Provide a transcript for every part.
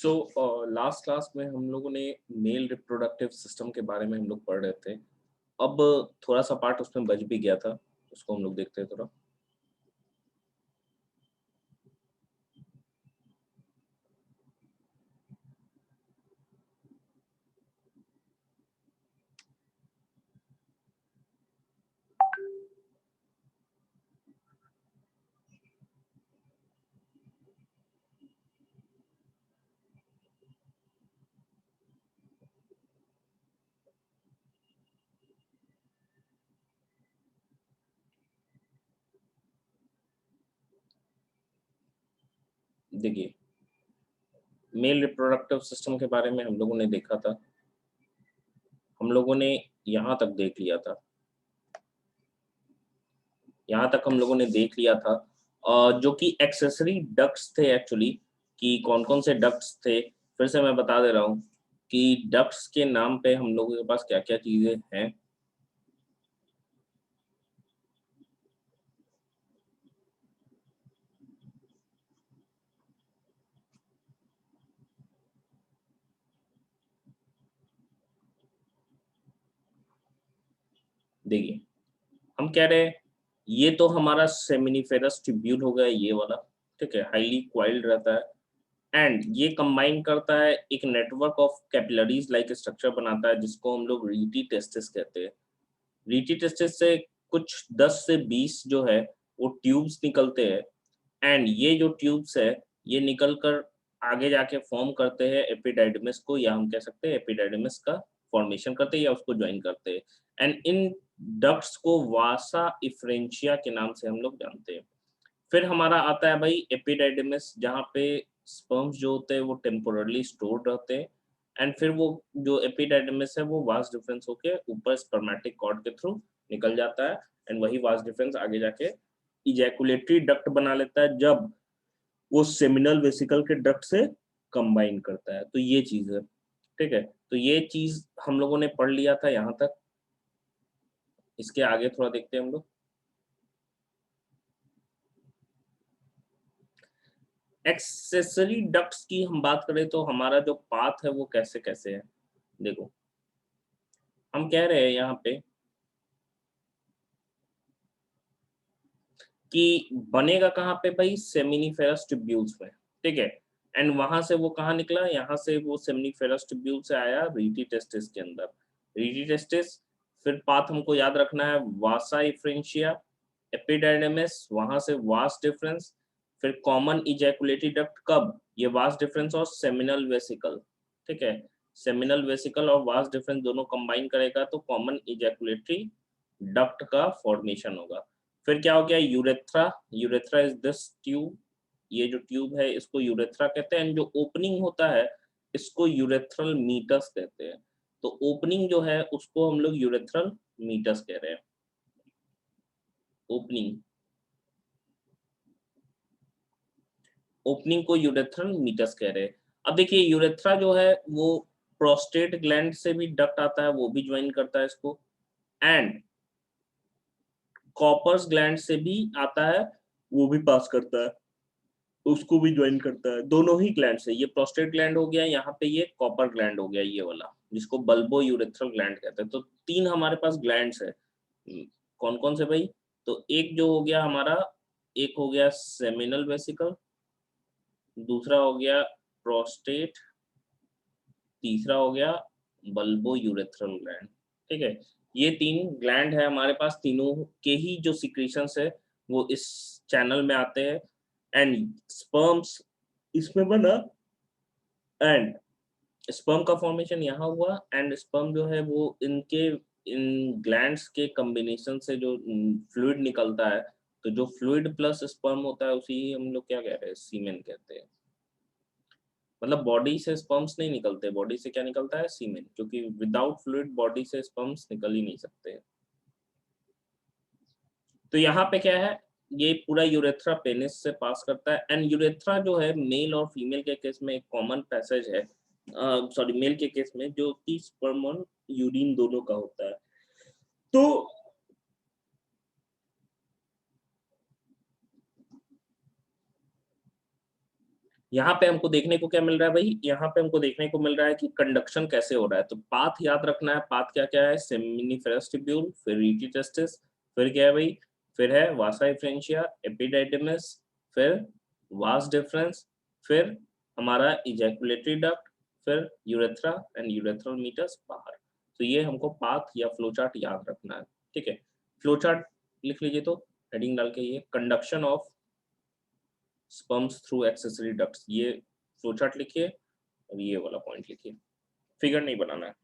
So last class में हम लोगों ने मेल रिप्रोडक्टिव सिस्टम के बारे में हम लोग पढ़ रहे थे। अब थोड़ा सा पार्ट उसमें बच भी गया था, उसको हम लोग देखते हैं थोड़ा। देखिए, मेल रिप्रोडक्टिव सिस्टम के बारे में हम लोगों ने देखा था। हम लोगों ने यहाँ तक देख लिया था, यहाँ तक हम लोगों ने देख लिया था जो कि एक्सेसरी डक्ट्स थे एक्चुअली, कि कौन कौन से डक्ट्स थे। फिर से मैं बता दे रहा हूँ कि डक्ट्स के नाम पे हम लोगों के पास क्या क्या चीजें हैं। देखिए, हम कह रहे हैं ये तो हमारा सेमिनिफेरस ट्यूब्यूल हो गया, ये वाला। ठीक है, हाईली क्वाइल्ड रहता है एंड ये कंबाइन करता है, एक network of capillaries like structure बनाता है, जिसको हम लोग रीटी टेस्टिस कहते हैं। रीटी टेस्टिस से कुछ 10 से 20 जो है वो ट्यूब्स निकलते हैं एंड ये जो ट्यूब्स है ये निकल कर आगे जाके फॉर्म करते हैं एपिडाइडमिस को, या हम कह सकते हैं एपिडाइडमिस का फॉर्मेशन करते हैं या उसको ज्वाइन करते हैं। एंड इन डक्ट्स को वासा इफ्रेंशिया के नाम से हम लोग जानते हैं। फिर हमारा आता है भाई एपिडाइडमिस, जहाँ पे स्पर्म्स जो होते हैं वो टेम्पोरली स्टोर्ड रहते हैं एंड फिर वो जो एपिडाइडमिस है वो वास डिफरेंस होके ऊपर स्पर्मेटिक कॉर्ड के थ्रू निकल जाता है एंड वही वास डिफरेंस आगे जाके इजैकुलेटरी डक्ट बना लेता है, जब वो सेमिनल वेसिकल के डक्ट से कंबाइन करता है। तो ये चीज है, ठीक है। तो ये चीज हम लोगों ने पढ़ लिया था यहाँ तक। इसके आगे थोड़ा देखते हैं हम लोग। एक्सेसरी डक्ट्स की हम बात करें तो हमारा जो पाथ है वो कैसे कैसे है। देखो, हम कह रहे हैं यहाँ पे कि बनेगा कहाँ पे भाई, सेमिनिफेरस ट्यूब्यूल्स में। ठीक है, एंड वहां से वो कहाँ निकला, यहाँ से वो सेमिनिफेरस ट्यूब्यूल से आया रीटी टेस्टिस के अंदर। रीटी टेस्टिस, फिर पाथ हमको याद रखना है, वासा इफ्रेंशिया, एपिडाइडमिस, वहां से वास डिफरेंस, फिर कॉमन इजैकुलेटरी डक्ट। कब ये वास डिफरेंस और सेमिनल वेसिकल, ठीक है, सेमिनल वेसिकल और वास डिफरेंस दोनों कंबाइन करेगा तो कॉमन इजैकुलेटरी डक्ट का फॉर्मेशन होगा। फिर क्या हो गया, urethra. Urethra is this tube, ये जो ट्यूब है इसको यूरेथ्रा कहते हैं। जो ओपनिंग होता है इसको यूरेथ्रल मीटस कहते हैं। तो ओपनिंग जो है उसको हम लोग यूरेथ्रल मीटस कह रहे हैं। ओपनिंग, ओपनिंग को यूरेथ्रल मीटस कह रहे हैं। अब देखिए, यूरेथ्रा जो है वो प्रोस्टेट ग्लैंड से भी डक्ट आता है, वो भी ज्वाइन करता है इसको, एंड कॉपर्स ग्लैंड से भी आता है, वो भी पास करता है, उसको भी ज्वाइन करता है। दोनों ही ग्लैंड से, ये प्रोस्टेट ग्लैंड हो गया, यहाँ पे ये कॉपर ग्लैंड हो गया, ये वाला जिसको बल्बो यूरेथ्रल ग्लैंड कहते हैं। तो तीन हमारे पास ग्लैंड्स है। कौन कौन से भाई, तो एक जो हो गया हमारा, एक हो गया सेमिनल वेसिकल, दूसरा हो गया प्रोस्टेट, तीसरा हो गया बल्बो यूरेथ्रल ग्लैंड। ठीक है, ये तीन ग्लैंड है हमारे पास, तीनों के ही जो सिक्रीशंस है वो इस चैनल में आते हैं एंड स्पर्म्स इसमें बना एंड स्पर्म का फॉर्मेशन यहाँ हुआ एंड स्पर्म जो है वो इनके इन ग्लैंड्स के कॉम्बिनेशन से जो फ्लूइड निकलता है, तो जो फ्लूइड प्लस स्पर्म होता है उसी हम लोग क्या कह रहे हैं, सीमेन कहते हैं। मतलब बॉडी से स्पर्म्स नहीं निकलते, बॉडी से क्या निकलता है, सीमेन, क्योंकि विदाउट फ्लूइड बॉडी से स्पर्म्स निकल ही नहीं सकते। तो यहाँ पे क्या है, ये पूरा यूरेथ्रा पेनिस से पास करता है एंड यूरेथ्रा जो है मेल और फीमेल के केस में एक कॉमन पैसेज है, सॉरी मेल के केस में, जो कि स्पर्म और यूरिन दोनों का होता है। तो यहाँ पे हमको देखने को क्या मिल रहा है भाई, यहाँ पे हमको देखने को मिल रहा है कि कंडक्शन कैसे हो रहा है। तो पाथ याद रखना है, पाथ क्या क्या है, सेमिनिफेरस ट्यूब्यूल, फिर रीटी टेस्टिस, फिर क्या है भाई, फिर है वासा एफ्रेंशिया, एपिडाइडिमस, फिर वास डिफरेंस, फिर हमारा इजैकुलेटरी डक्ट, फिर यूरेथ्रा एंड यूरेथ्रल मीटर्स बाहर। तो ये हमको पाथ या फ्लो चार्ट याद रखना है, ठीक है। फ्लो चार्ट लिख लीजिए, तो हेडिंग डाल के ये conduction of sperms through accessory ducts, ये फ्लो चार्ट लिखिए और ये वाला पॉइंट लिखिए, फिगर नहीं बनाना है।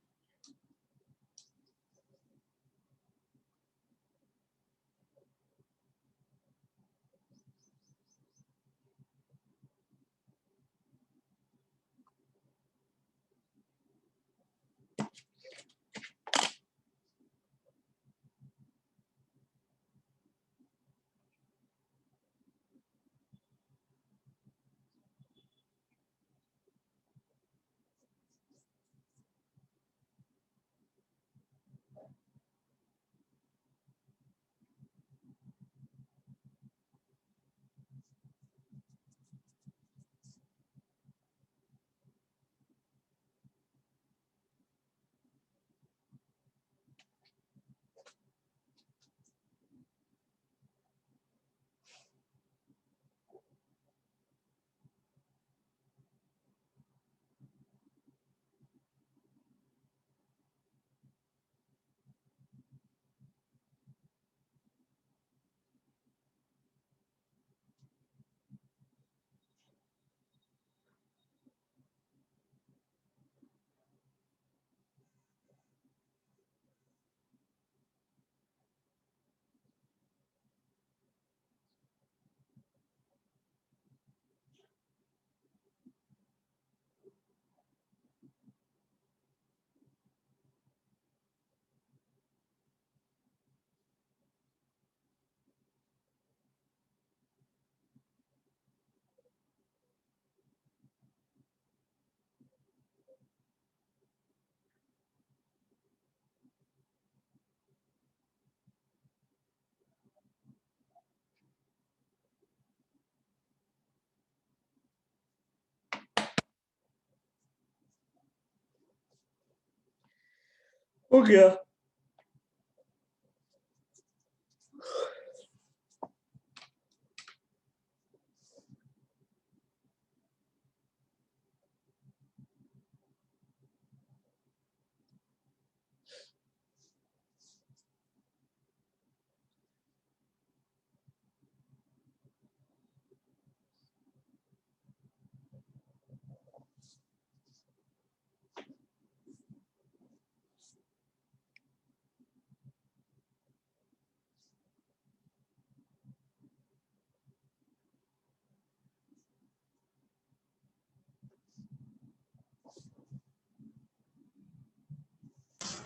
हो गया।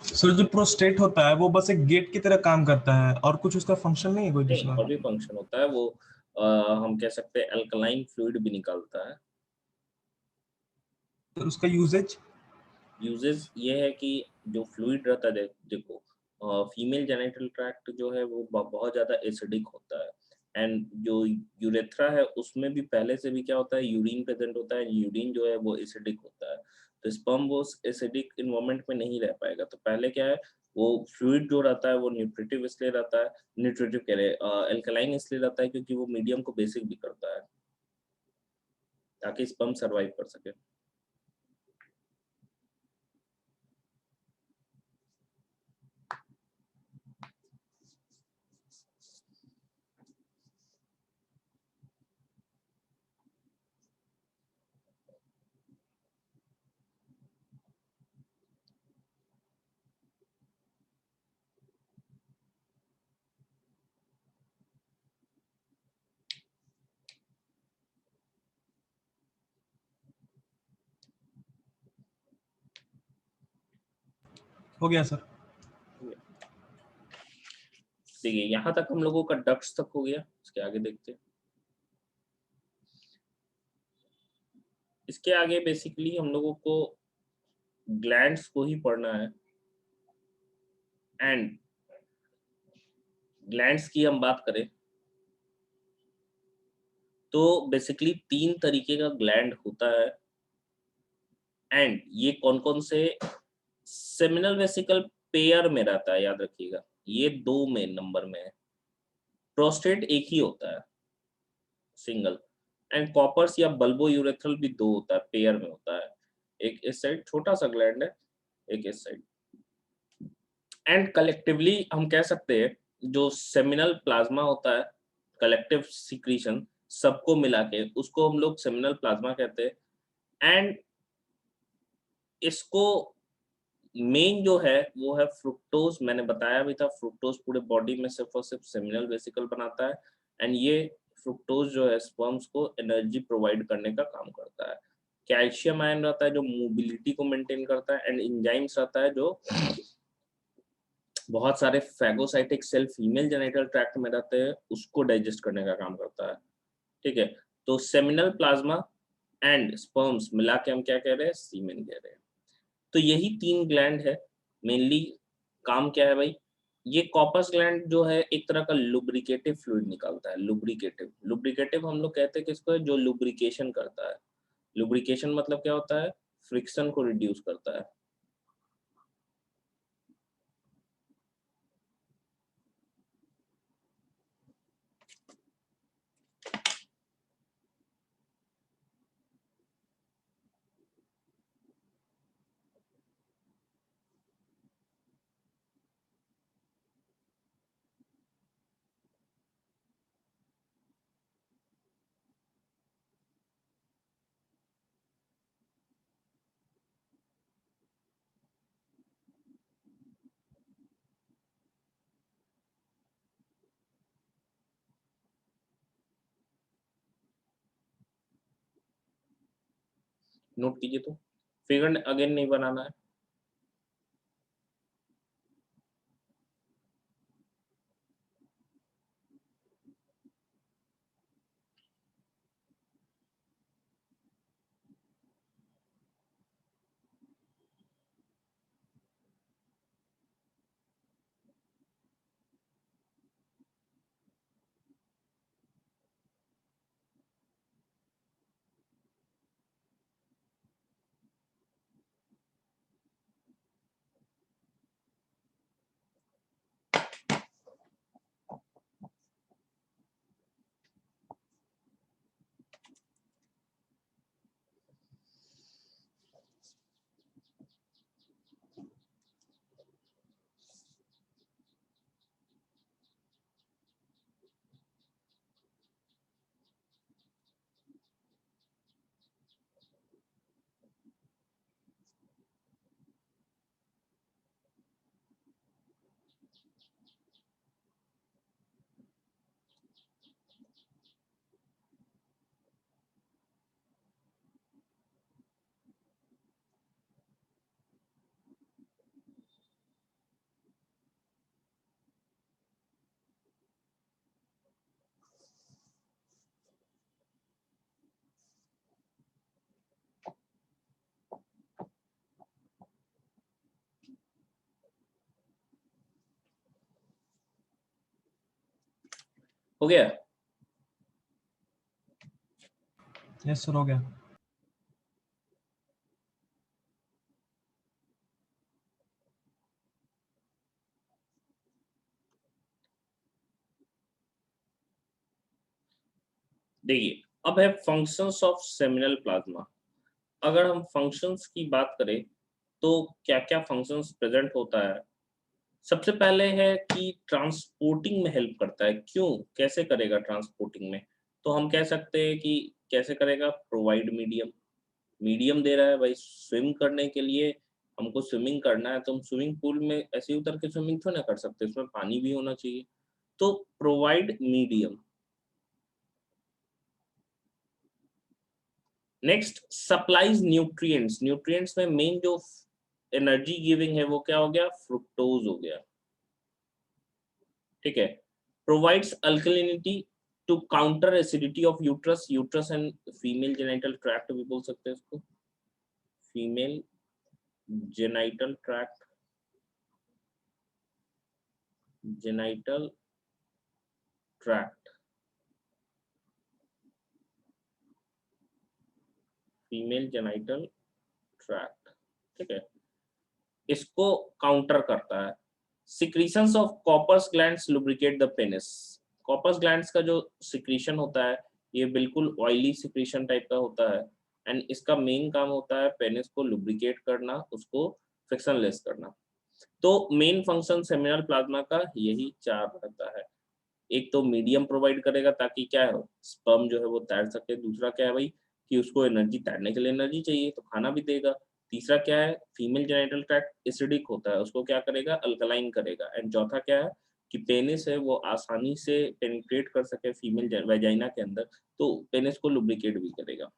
सर जो प्रोस्टेट होता है वो बस एक गेट की तरह काम करता है और कुछ उसका फंक्शन नहीं है कोई नहीं, दूसरा? और भी फंक्शन होता है वो, हम कह सकते हैं अल्कलाइन फ्लूइड भी निकालता है। तो उसका यूजेज? यूजेस ये है कि जो फ्लूइड रहता है, देखो फीमेल जेनिटल ट्रैक्ट जो है वो बहुत ज़्यादा एसिडिक होता है, एंड जो यूरेथ्रा है उसमें भी पहले से भी क्या होता है, यूरिन प्रेजेंट होता है, यूरिन जो है वो एसिडिक होता है। तो स्पर्म वो एसिडिक इन्वायरमेंट में नहीं रह पाएगा, तो पहले क्या है, वो फ्लूइड जो रहता है वो न्यूट्रिटिव इसलिए रहता है, न्यूट्रिटिव कह रहे एल्कलाइन इसलिए रहता है क्योंकि वो मीडियम को बेसिक भी करता है ताकि स्पर्म सर्वाइव कर सके। हो गया सर। देखिए यहाँ तक हम लोगों का डक्ट्स तक हो गया, इसके आगे देखते हैं। इसके आगे बेसिकली हम लोगों को ग्लैंड्स को ही पढ़ना है, एंड ग्लैंड्स की हम बात करें तो बेसिकली 3 तरीके का ग्लैंड होता है एंड ये कौन कौन से सेमिनल वेसिकल पेयर में रहता है, याद रखिएगा ये 2 में नंबर में है, प्रोस्टेट एक ही होता है सिंगल, एंड कॉपर्स या बल्बो यूरेथ्रल भी 2 होता है, पेयर में होता है, एक इस साइड छोटा सा ग्लैंड है, एक इस साइड। एंड कलेक्टिवली हम कह सकते हैं जो सेमिनल प्लाज्मा होता है, कलेक्टिव सिक्रीशन सबको मिला के उसको हम लोग सेमिनल प्लाज्मा कहते हैं। एंड इसको मेन जो है वो है फ्रुक्टोज, मैंने बताया भी था फ्रुक्टोज पूरे बॉडी में सिर्फ और सिर्फ सेमिनल वेसिकल बनाता है, एंड ये फ्रुक्टोज जो है स्पर्म्स को एनर्जी प्रोवाइड करने का काम करता है। कैल्शियम आयन रहता है जो मोबिलिटी को मेंटेन करता है, एंड इंजाइम्स रहता है जो बहुत सारे phagocytic cell female genital tract में रहते हैं उसको डाइजेस्ट करने का काम करता है। ठीक है, तो सेमिनल प्लाज्मा एंड स्पर्म्स मिला के हम क्या कह रहे हैं, सीमेन कह रहे हैं। तो यही 3 ग्लैंड है मेनली। काम क्या है भाई, ये कॉपस ग्लैंड जो है एक तरह का लुब्रिकेटिव फ्लूइड निकालता है। लुब्रिकेटिव लुब्रिकेटिव हम लोग कहते हैं किसको है, जो लुब्रिकेशन करता है। लुब्रिकेशन मतलब क्या होता है, फ्रिक्शन को रिड्यूस करता है। नोट कीजिए, तो फिगर अगेन नहीं बनाना है। हो गया। यस सर, हो गया। देखिए अब है फंक्शंस ऑफ सेमिनल प्लाज्मा। अगर हम फंक्शंस की बात करें तो क्या क्या फंक्शंस प्रेजेंट होता है। सबसे पहले है कि ट्रांसपोर्टिंग में हेल्प करता है। क्यों, कैसे करेगा ट्रांसपोर्टिंग में, तो हम कह सकते हैं कि कैसे करेगा, प्रोवाइड मीडियम। मीडियम दे रहा है भाई स्विम करने के लिए, हमको स्विमिंग करना है तो हम स्विमिंग पूल में ऐसे ही उतर के स्विमिंग थोड़ा ना कर सकते, उसमें पानी भी होना चाहिए। तो provide medium. Next supplies nutrients. Nutrients में मेन जो एनर्जी गिविंग है वो क्या हो गया, फ्रुक्टोज हो गया। ठीक है, provides alkalinity to counter acidity of uterus. Uterus and female genital tract भी बोल सकते हैं इसको, female genital tract, genital tract. Female genital tract, ठीक है, इसको काउंटर करता है। Secretions of Cowper's glands lubricate the penis. Cowper's glands का जो सिक्रीशन होता है ये बिल्कुल ऑयली सिक्रीशन टाइप का होता है, एंड इसका मेन काम होता है पेनिस को लुब्रिकेट करना, उसको फ्रिक्शनलेस करना। तो मेन फंक्शन सेमिनल प्लाज्मा का यही चार रहता है। एक तो मीडियम प्रोवाइड करेगा ताकि क्या है स्पर्म जो है वो तैर सके, दूसरा क्या है भाई कि उसको एनर्जी, तैरने के लिए एनर्जी चाहिए तो खाना भी देगा, तीसरा क्या है फीमेल जेनिटल ट्रैक्ट एसिडिक होता है उसको क्या करेगा अल्कलाइन करेगा, एंड चौथा क्या है कि पेनिस है वो आसानी से पेनिट्रेट कर सके फीमेल वेजाइना के अंदर, तो पेनिस को लुब्रिकेट भी करेगा।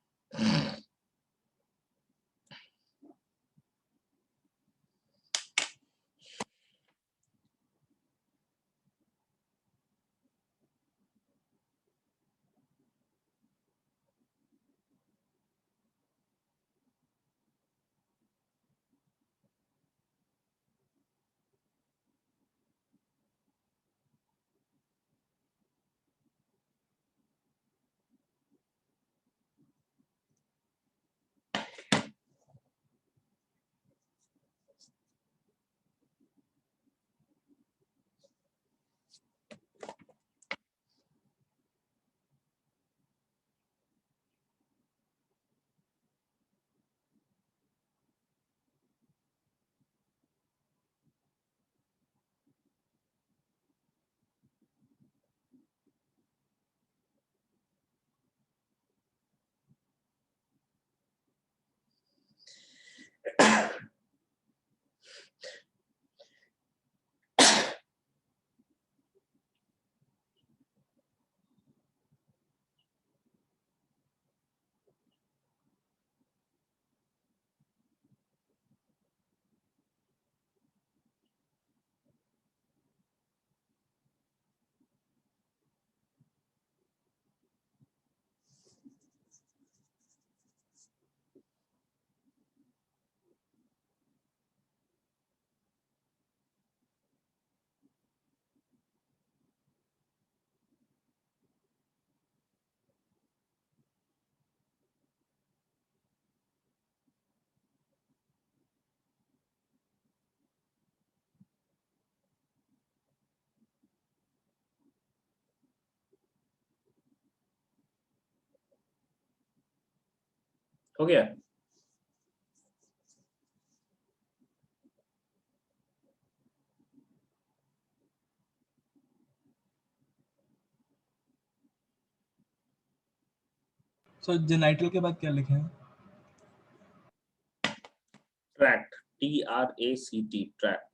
हो गया। सर जेनाइटल के बाद क्या लिखे हैं? Tract, TRACT, tract.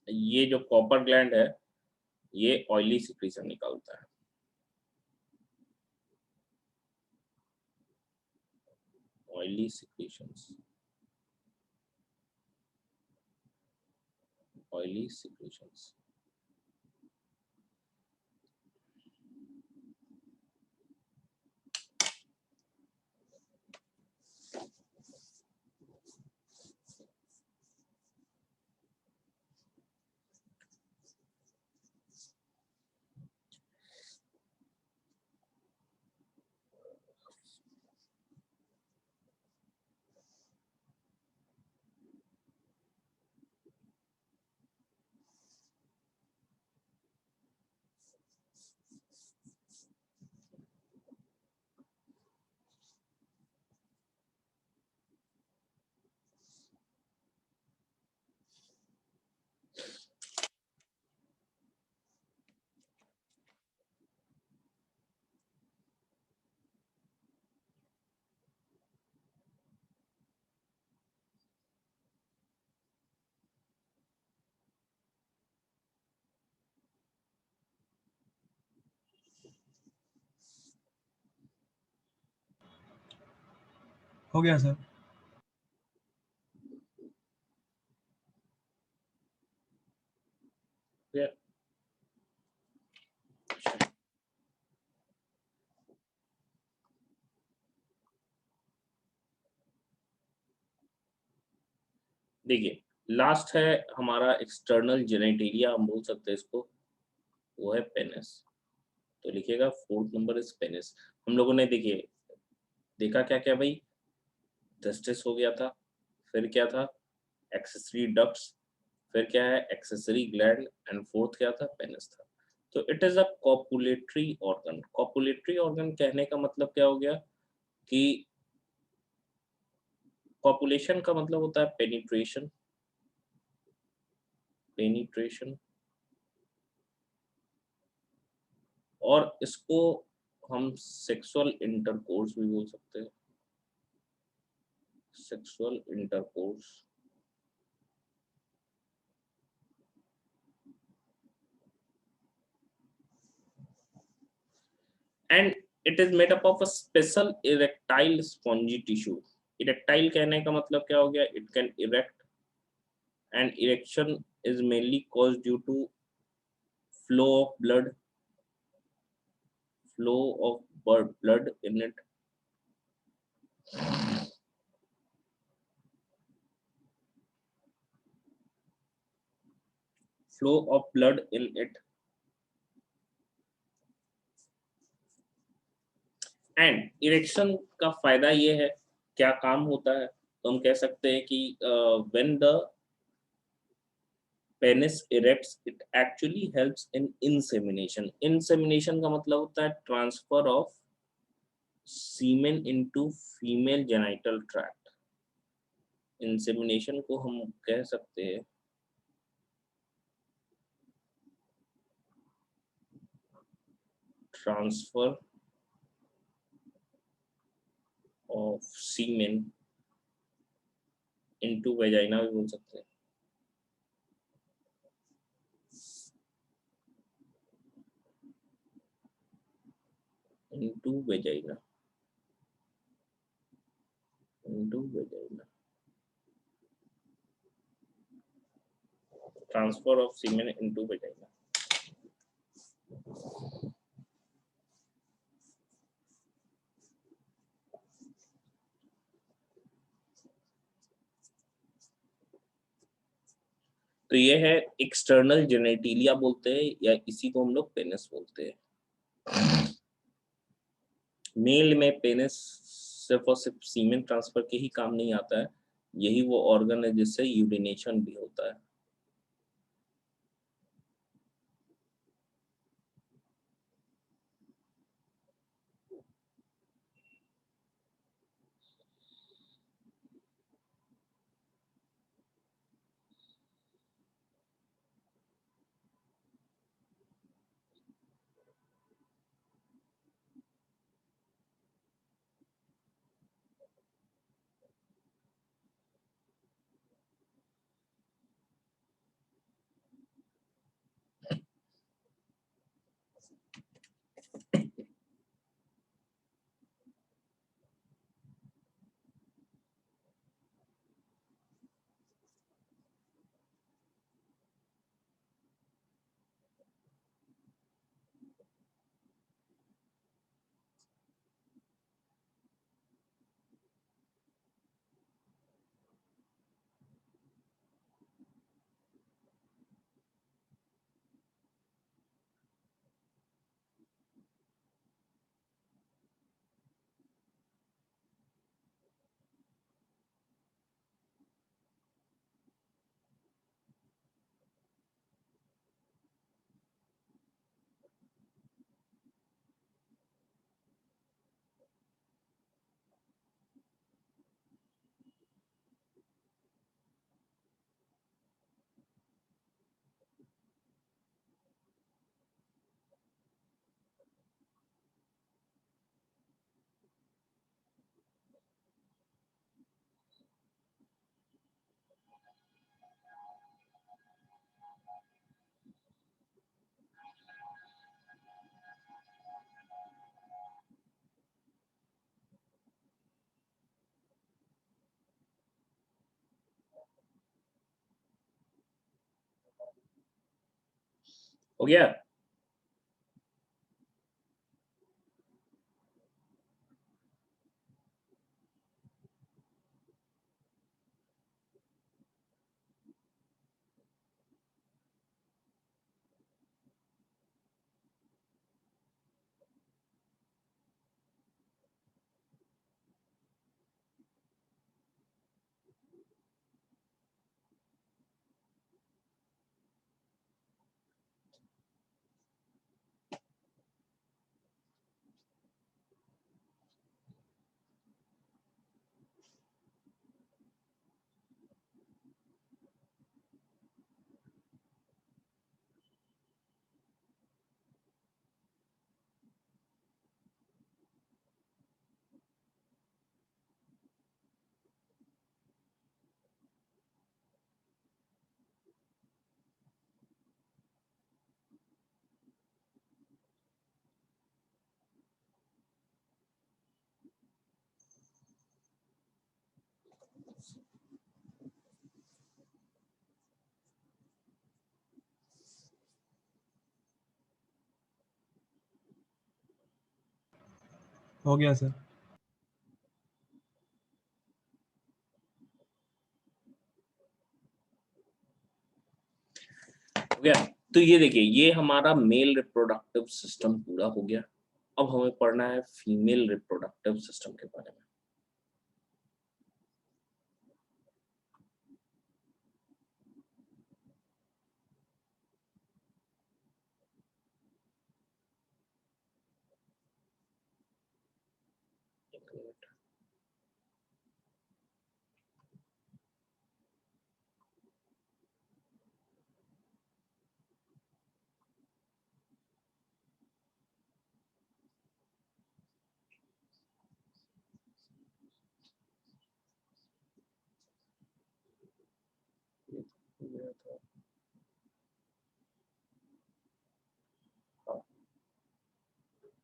ये जो कॉपर ग्लैंड है ये ऑयली सिक्रीशन निकालता है, ऑयली सिक्रीशंस, ऑयली सिक्रीशंस। हो गया सर। Yeah. देखिए, लास्ट है हमारा एक्सटर्नल जेनेटेरिया, हम बोल सकते हैं इसको, वो है पेनिस। तो लिखिएगा फोर्थ नंबर इज पेनिस। हम लोगों ने देखिए देखा क्या क्या भाई, टेस्टिस हो गया था, फिर क्या था, एक्सेसरी डक्ट्स, फिर क्या है, एक्सेसरी ग्लैंड, एंड फोर्थ क्या था, पेनिस था। तो it is a copulatory organ. Copulatory organ कहने का मतलब क्या हो गया कि कॉपुलेशन का मतलब होता है पेनिट्रेशन, पेनिट्रेशन, और इसको हम सेक्सुअल इंटरकोर्स भी बोल सकते हैं, sexual intercourse. And it is made up of a special erectile spongy tissue. Erectile कहने का मतलब क्या हो गया, it can erect, and erection is mainly cause due to flow of blood, flow of blood in it, flow of blood in it, and erection का फायदा ये है, क्या काम होता है, तो हम कह सकते हैं कि when the penis erects it actually helps in insemination. Insemination का मतलब होता है transfer of semen into female genital tract. Insemination को हम कह सकते हैं transfer of semen into vagina भी बोल सकते हैं। into vagina, into vagina, transfer of semen into vagina। तो ये है एक्सटर्नल जेनेटिलिया बोलते हैं, या इसी को हम लोग पेनिस बोलते हैं। मेल में पेनिस सिर्फ और सिर्फ सीमेन ट्रांसफर के ही काम नहीं आता है, यही वो ऑर्गन है जिससे यूरिनेशन भी होता है। हो गया? हो गया सर। हो गया? तो ये देखिए, ये हमारा मेल रिप्रोडक्टिव सिस्टम पूरा हो गया। अब हमें पढ़ना है फीमेल रिप्रोडक्टिव सिस्टम के बारे में। एक मिनट।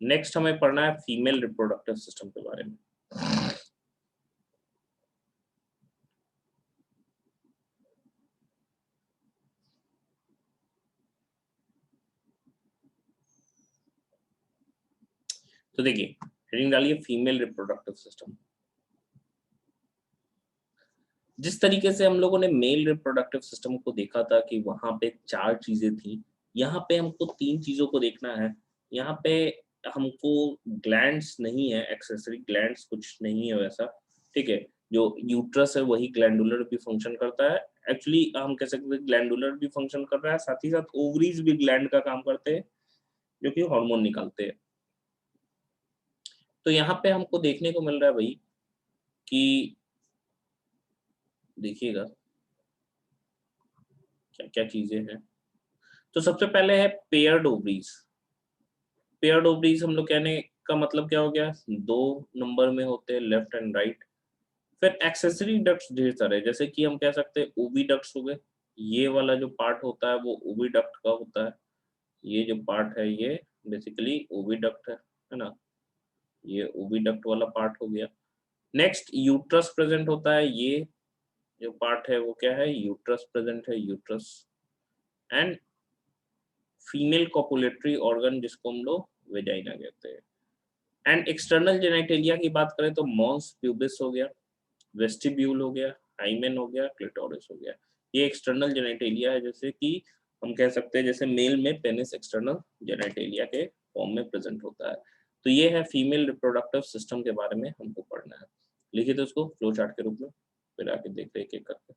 नेक्स्ट हमें पढ़ना है फीमेल रिप्रोडक्टिव सिस्टम के बारे में। तो देखिए, हेडिंग डालिए फीमेल रिप्रोडक्टिव सिस्टम। जिस तरीके से हम लोगों ने मेल रिप्रोडक्टिव सिस्टम को देखा था कि वहां पे 4 चीजें थी, यहाँ पे हमको 3 चीजों को देखना है। यहाँ पे हमको ग्लैंड्स नहीं है, एक्सेसरी ग्लैंड्स कुछ नहीं है वैसा, ठीक है। जो यूट्रस है वही ग्लैंडुलर भी फंक्शन करता है। एक्चुअली हम कह सकते हैं ग्लैंडुलर भी फंक्शन कर रहा है, साथ ही साथ ओवरीज भी ग्लैंड का काम करते हैं जो कि हार्मोन निकालते हैं। तो यहाँ पे हमको देखने को मिल रहा है भाई कि देखिएगा क्या क्या चीजें हैं। तो सबसे पहले है पेयर्ड ओवरीज। पेयर्ड ओवरीज हम लोग कहने का मतलब क्या हो गया, 2 नंबर में होते हैं, लेफ्ट एंड राइट। फिर एक्सेसरी डक्ट्स ढेर सारे, जैसे कि हम कह सकते हैं ओविडक्ट्स हो गए। ये वाला जो पार्ट होता है वो ओविडक्ट का होता है। ये जो पार्ट है ये बेसिकली ओविडक्ट है ना। ये ओविडक्ट वाला पार्ट हो गया। नेक्स्ट यूट्रस प्रेजेंट होता है। ये जो पार्ट है वो क्या है, यूट्रस प्रेजेंट है, uterus. And female copulatory organ जिसको हम लोग वेजाइना कहते हैं। एंड एक्सटर्नल जेनिटेलिया की बात करें तो मॉन्स प्यूबिस हो गया, वेस्टिब्यूल हो गया, हाइमेन हो गया, क्लिटोरिस हो गया। ये एक्सटर्नल जेनिटेलिया है, जैसे कि हम कह सकते हैं जैसे मेल में पेनिस एक्सटर्नल जेनिटेलिया के फॉर्म में प्रेजेंट होता है। तो ये है फीमेल रिप्रोडक्टिव सिस्टम के बारे में हमको पढ़ना है। लिखिए तो उसको फ्लो चार्ट के रूप में, फिर आके देख रहे एक करके।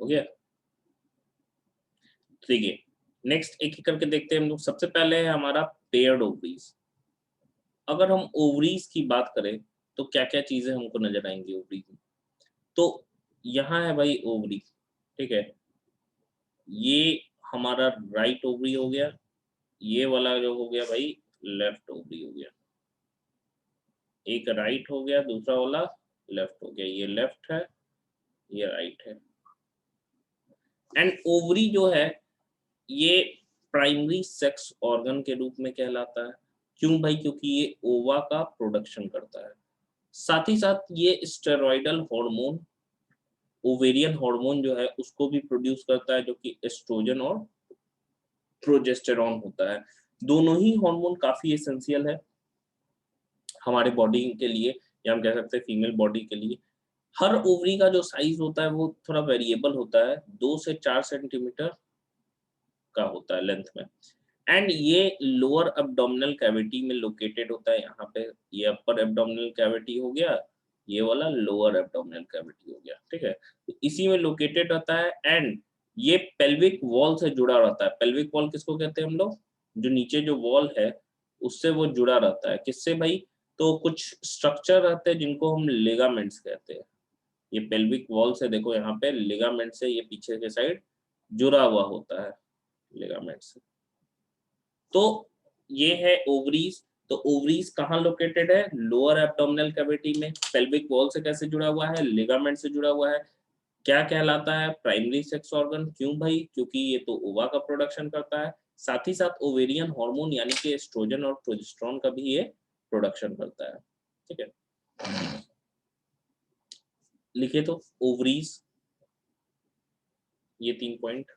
हो गया। ठीक है, नेक्स्ट एक एक करके देखते हैं हम लोग। सबसे पहले है हमारा पेयर्ड ओवरीज। अगर हम ओवरीज की बात करें तो क्या क्या चीजें हमको नजर आएंगी ओवरीज में। तो यहाँ है भाई ओवरी, ठीक है, ये हमारा राइट ओवरी हो गया, ये वाला जो हो गया भाई लेफ्ट ओवरी हो गया, एक राइट हो गया, दूसरा वाला लेफ्ट हो गया, ये लेफ्ट है ये राइट है। एंड ओवरी जो है ये प्राइमरी सेक्स ऑर्गन के रूप में कहलाता है। क्यों भाई? क्योंकि ये ओवा का प्रोडक्शन करता है, साथ ही साथ ये स्टेरॉइडल हार्मोन, ओवेरियन हार्मोन जो है उसको भी प्रोड्यूस करता है, जो कि एस्ट्रोजन और प्रोजेस्टेरॉन होता है। दोनों ही हार्मोन काफी एसेंशियल है हमारे बॉडी के लिए, या हम कह सकते हैं फीमेल बॉडी के लिए। हर ओवरी का जो साइज होता है वो थोड़ा वेरिएबल होता है, 2 से 4 सेंटीमीटर का होता है लेंथ में। एंड ये लोअर एब्डोमिनल कैविटी में लोकेटेड होता है। यहाँ पे ये अपर एब्डोमिनल कैविटी हो गया, ये वाला लोअर एब्डोमिनल कैविटी हो गया, ठीक है, तो इसी में लोकेटेड रहता है। एंड ये पेल्विक वॉल से जुड़ा रहता है। पेल्विक वॉल किसको कहते हैं हम लोग? जो नीचे जो वॉल है उससे वो जुड़ा रहता है। किससे भाई? तो कुछ स्ट्रक्चर रहते हैं जिनको हम लिगामेंट्स कहते हैं। ये पेल्विक वॉल से देखो यहाँ पे लिगामेंट से ये पीछे के साइड जुड़ा हुआ होता है लिगामेंट से। तो ये है ओवरीज। तो ओवरीज कहाँ लोकेटेड है? लोअर एब्डोमिनल कैविटी में। पेल्विक वॉल से कैसे जुड़ा हुआ है? लिगामेंट से जुड़ा हुआ है। क्या कहलाता है? Primary sex organ. क्यों भाई? क्योंकि ये तो ओवा का प्रोडक्शन करता है, साथ ही साथ ओवेरियन हार्मोन यानी कि एस्ट्रोजन और प्रोजेस्टेरॉन का भी ये प्रोडक्शन करता है, ठीक है। लिखे तो ओवरीज, ये 3 पॉइंट।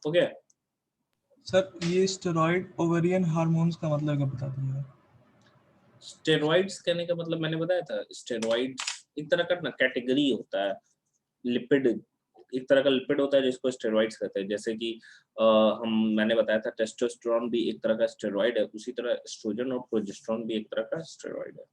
हो गया। सर ये स्टेरॉइड ओवेरियन हार्मोन्स का मतलब क्या बता दीजिए। स्टेरॉइड्स कहने का मतलब मैंने बताया था, स्टेरॉइड्स एक तरह का ना कैटेगरी होता है, लिपिड, एक तरह का लिपिड होता है जिसको स्टेरॉइड्स कहते हैं। जैसे कि मैंने बताया था टेस्टोस्टेरोन भी एक तरह का स्टेरॉइड है, उसी तरह एस्ट्रोजन और प्रोजेस्टेरॉन भी एक तरह का स्टेरॉइड है।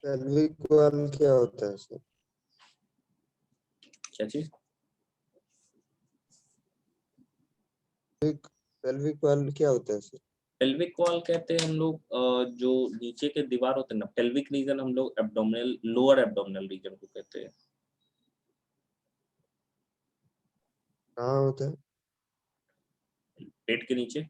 पेल्विक वॉल क्या होता है सर? क्या चीज? पेल्विक वॉल क्या होता है सर? पेल्विक वॉल कहते हैं हम लोग जो नीचे के दीवार होते हैं ना, पेल्विक रीजन हम लोग एब्डोमिनल, लोअर एब्डोमिनल रीजन को कहते हैं। कहाँ होता है? पेट के नीचे।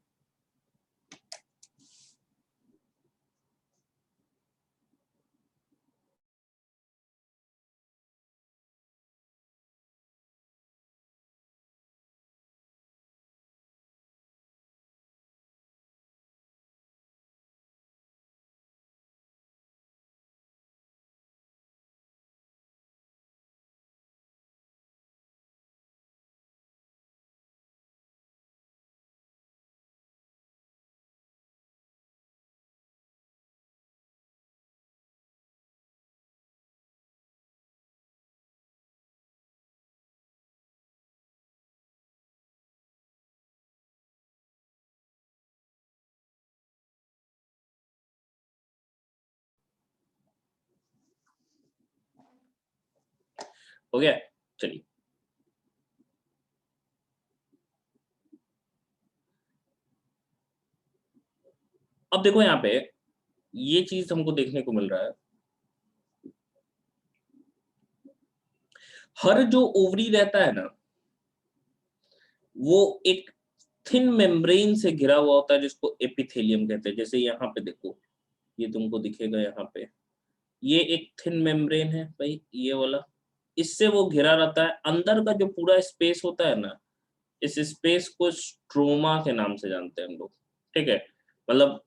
हो गया, चलिए। अब देखो यहाँ पे ये चीज हमको देखने को मिल रहा है, हर जो ओवरी रहता है ना वो एक थिन मेम्ब्रेन से घिरा हुआ होता है जिसको एपिथेलियम कहते हैं। जैसे यहाँ पे देखो, ये तुमको दिखेगा यहाँ पे, ये एक थिन मेम्ब्रेन है भाई, ये वाला, इससे वो घिरा रहता है। अंदर का जो पूरा स्पेस होता है ना, इस स्पेस को स्ट्रोमा के नाम से जानते हैं हम लोग, ठीक है। मतलब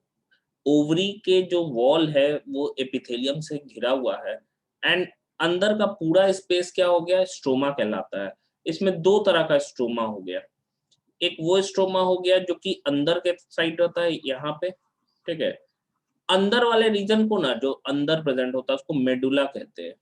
ओवरी के जो वॉल है वो एपिथेलियम से घिरा हुआ है, एंड अंदर का पूरा स्पेस क्या हो गया, स्ट्रोमा कहलाता है। इसमें दो तरह का स्ट्रोमा हो गया, एक वो स्ट्रोमा हो गया जो कि अंदर के साइड रहता है यहाँ पे, ठीक है। अंदर वाले रीजन को ना, जो अंदर प्रेजेंट होता है उसको मेडुला कहते हैं,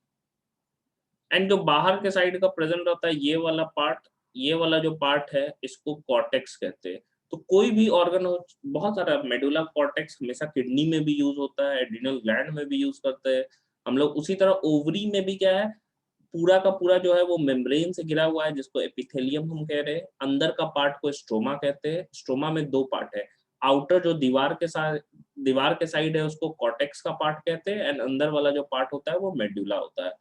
एंड जो बाहर के साइड का प्रेजेंट रहता है ये वाला पार्ट, ये वाला जो पार्ट है इसको कॉर्टेक्स कहते हैं। तो कोई भी ऑर्गन हो, बहुत सारा मेडुला कॉर्टेक्स हमेशा किडनी में भी यूज होता है, एड्रिनल ग्लैंड में भी यूज करते हैं हम लोग। उसी तरह ओवरी में भी क्या है, पूरा का पूरा जो है वो मेम्ब्रेन से घिरा हुआ है जिसको एपिथेलियम हम कह रहे हैं। अंदर का पार्ट को स्ट्रोमा कहते हैं। स्ट्रोमा में दो पार्ट है, आउटर जो दीवार के साथ, दीवार के साइड है उसको कॉर्टेक्स का पार्ट कहते हैं, एंड अंदर वाला जो पार्ट होता है वो मेडुला होता है।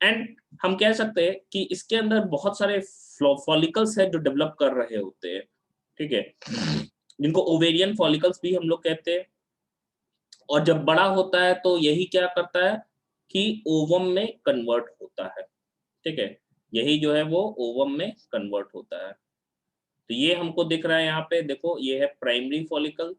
एंड हम कह सकते हैं कि इसके अंदर बहुत सारे फॉलिकल्स है जो डेवलप कर रहे होते हैं, ठीक है, जिनको ओवेरियन फॉलिकल्स भी हम लोग कहते हैं। और जब बड़ा होता है तो यही क्या करता है कि ओवम में कन्वर्ट होता है, ठीक है, यही जो है वो ओवम में कन्वर्ट होता है। तो ये हमको दिख रहा है यहाँ पे, देखो ये है प्राइमरी फॉलिकल,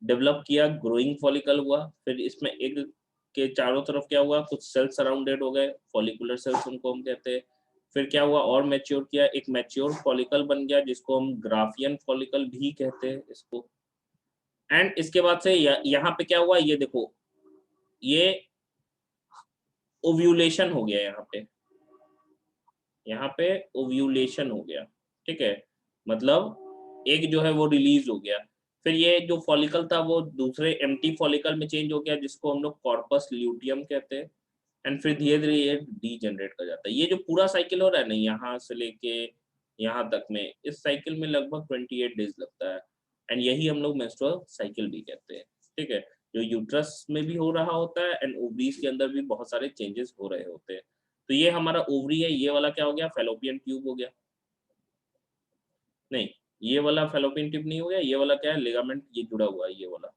डेवलप किया, ग्रोइंग फॉलिकल हुआ, फिर इसमें एग के चारों तरफ क्या हुआ, कुछ सेल सराउंडेड हो गए, फॉलिकुलर सेल्स उनको हम कहते हैं। फिर क्या हुआ, और मैच्योर किया, एक मैच्योर फॉलिकल बन गया जिसको हम ग्राफियन फॉलिकल भी कहते हैं इसको। एंड इसके बाद से यहाँ पे क्या हुआ, ये देखो, ये ओव्यूलेशन हो गया, यहाँ पे ओव्यूलेशन हो गया, ठीक है, मतलब एग जो है वो रिलीज हो गया। फिर ये जो फॉलिकल था वो दूसरे एम्प्टी फॉलिकल में चेंज हो गया जिसको हम लोग कॉर्पस ल्यूटियम कहते हैं। एंड फिर धीरे धीरे ये डीजेनरेट कर जाता है। ये जो पूरा साइकिल हो रहा है ना, यहाँ से लेके यहाँ तक में, इस साइकिल में लगभग 28 डेज लगता है, एंड यही हम लोग मेंस्ट्रुअल साइकिल भी कहते हैं, ठीक है, जो यूट्रस में भी हो रहा होता है एंड ओवरीज के अंदर भी बहुत सारे चेंजेस हो रहे होते हैं। तो ये हमारा ओवरी है, ये वाला क्या हो गया, फेलोपियन ट्यूब हो गया, नहीं ये वाला फेलोपियन ट्यूब नहीं हो गया, ये वाला क्या है, लिगामेंट, ये जुड़ा हुआ है, ये वाला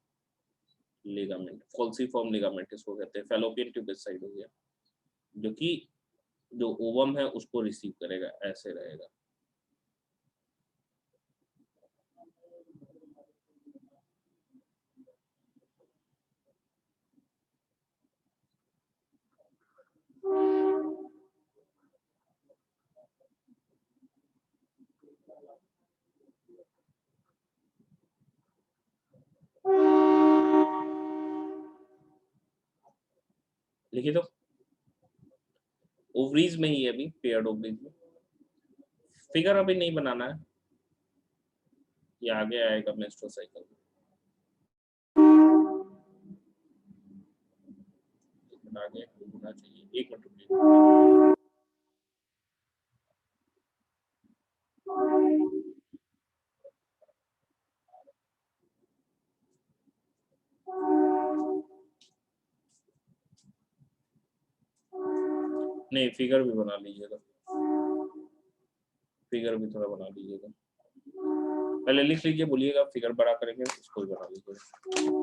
लिगामेंट, फॉल्सिफॉर्म लिगामेंट इसको कहते हैं। फेलोपियन ट्यूब इस साइड हो गया, जो कि जो ओवम है उसको रिसीव करेगा, ऐसे रहेगा। लिखिए तो, ओवरीज में ही है अभी, पेयर्ड ओवरीज में। फिगर अभी नहीं बनाना है, ये आगे आएगा मेंस्ट्रुअल साइकिल। मिनट आगे होना चाहिए, 1 मिनट रुकिए। नहीं, फिगर भी बना लीजिएगा, फिगर भी थोड़ा बना लीजिएगा, पहले लिख लीजिए, बोलिएगा फिगर बड़ा करेंगे, उसको भी बना लीजिएगा।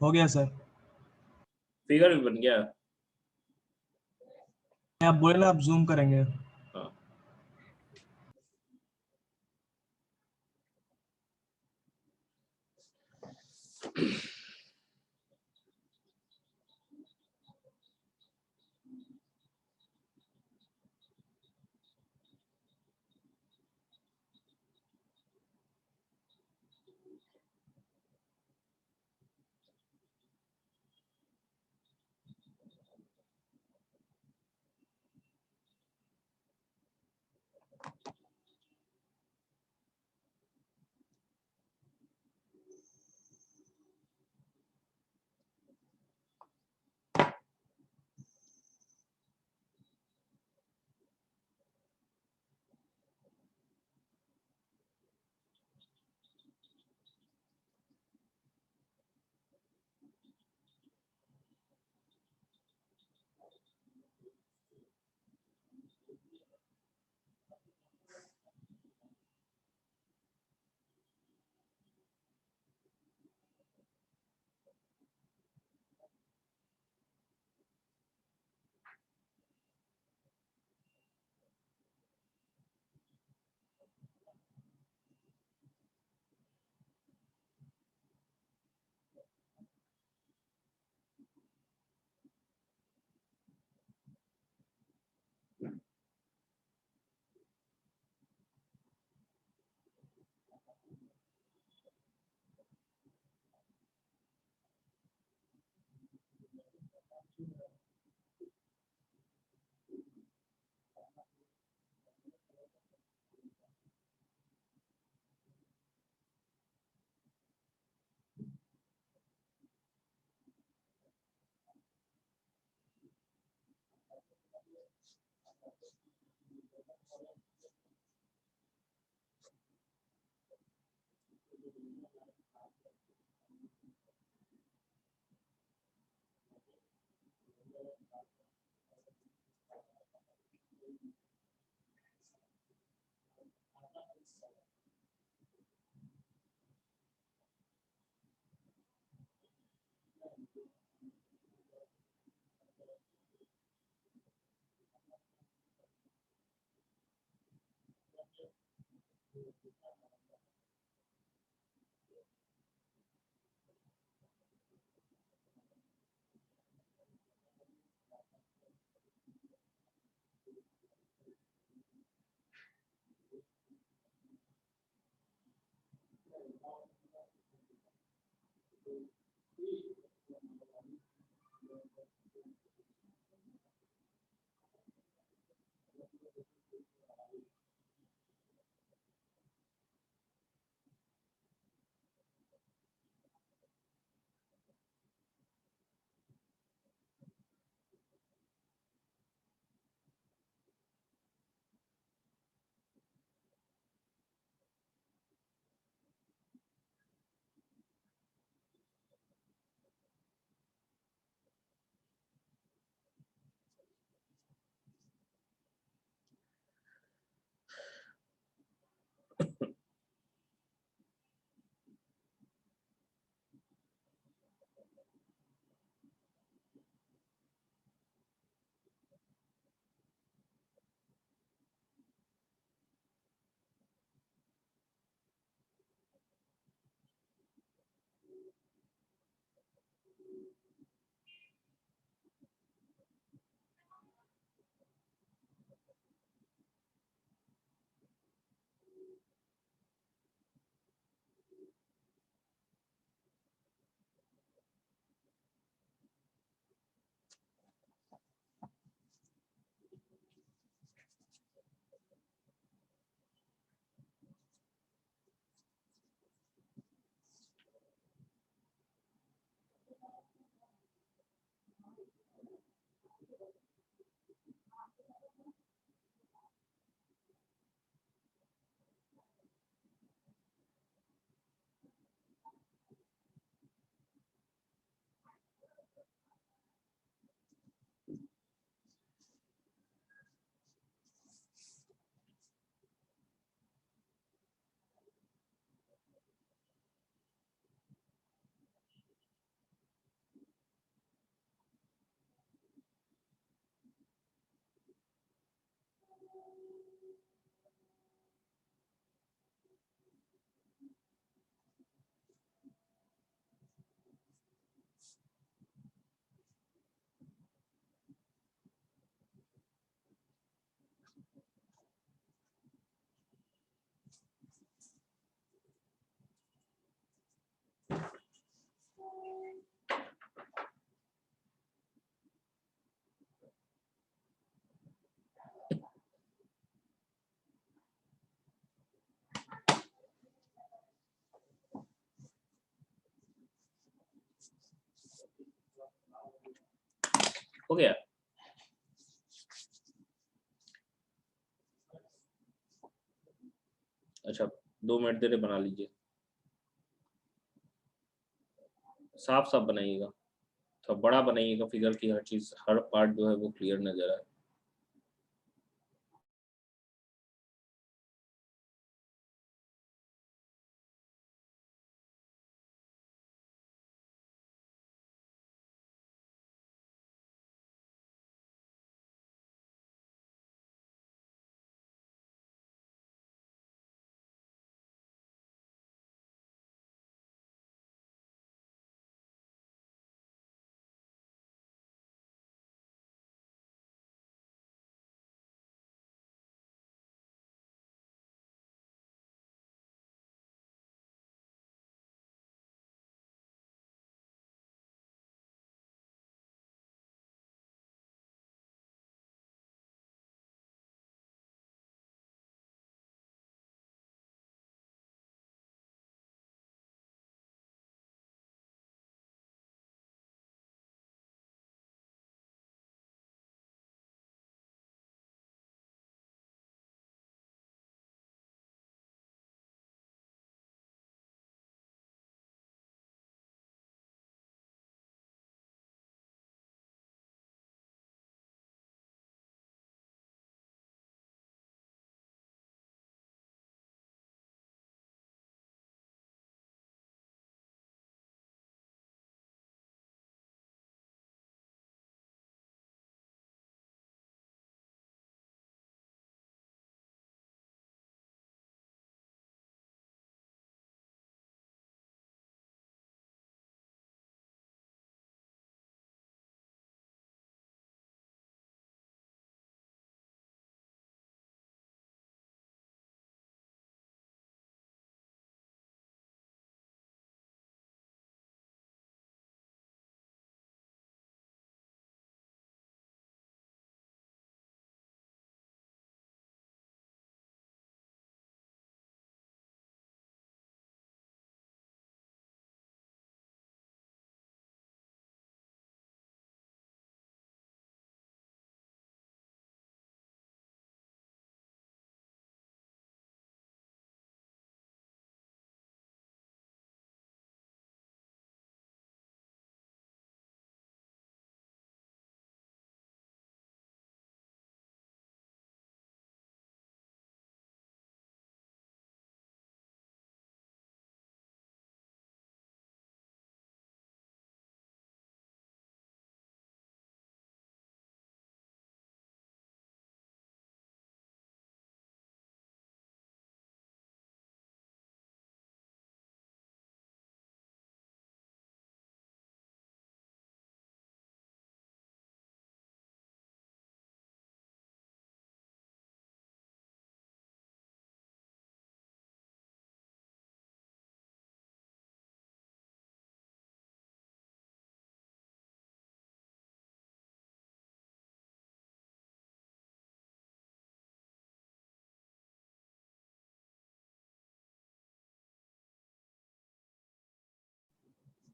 हो गया सर। फिगर भी बन गया। आप बोले ना, आप जूम करेंगे। हाँ, हो गया? अच्छा 2 मिनट दे रहे, बना लीजिए। साफ साफ बनाइएगा, थोड़ा बड़ा बनाइएगा फिगर की, हर चीज हर पार्ट जो है वो क्लियर नजर आए।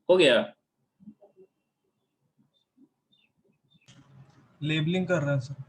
हो गया? लेबलिंग कर रहे हैं सर।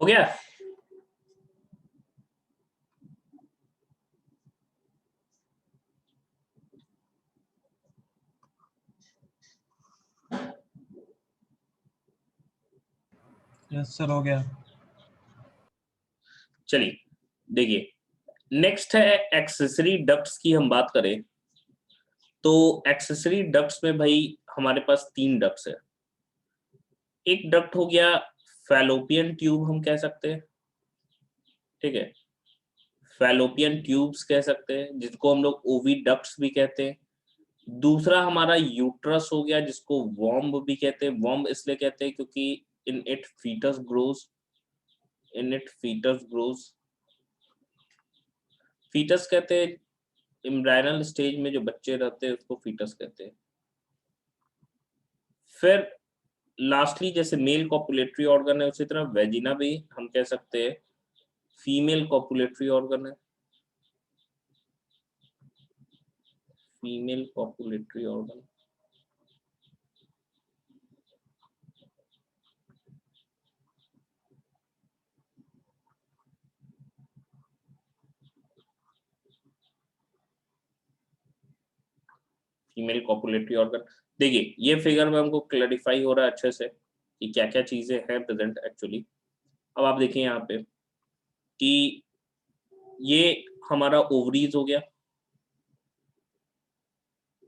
हो गया? यस सर, हो गया। चलिए देखिए, नेक्स्ट है एक्सेसरी डक्ट्स की हम बात करें तो एक्सेसरी डक्ट्स में भाई हमारे पास 3 डक्ट्स है। एक डक्ट हो गया फैलोपियन ट्यूब, हम कह सकते हैं, ठीक है, फैलोपियन ट्यूब्स कह सकते हैं, जिसको हम लोग ओविडक्ट्स भी कहते हैं। दूसरा हमारा यूट्रस हो गया, जिसको वॉम्ब भी कहते हैं। वॉम्ब इसलिए कहते हैं क्योंकि in it foetus grows, foetus कहते हैं एम्ब्रायनल स्टेज में जो बच्चे रहते हैं उसको फीटस कहते हैं। फिर लास्टली जैसे मेल कॉपुलेटरी ऑर्गन है उसी तरह वेजिना भी हम कह सकते हैं फीमेल कॉपुलेटरी ऑर्गन है, female copulatory organ. Female copulatory organ, देखिए ये फिगर में हमको क्लैरिफाई हो रहा है अच्छे से कि क्या क्या चीजें हैं प्रेजेंट एक्चुअली। अब आप देखिए यहाँ पे कि ये हमारा ओवरीज हो गया,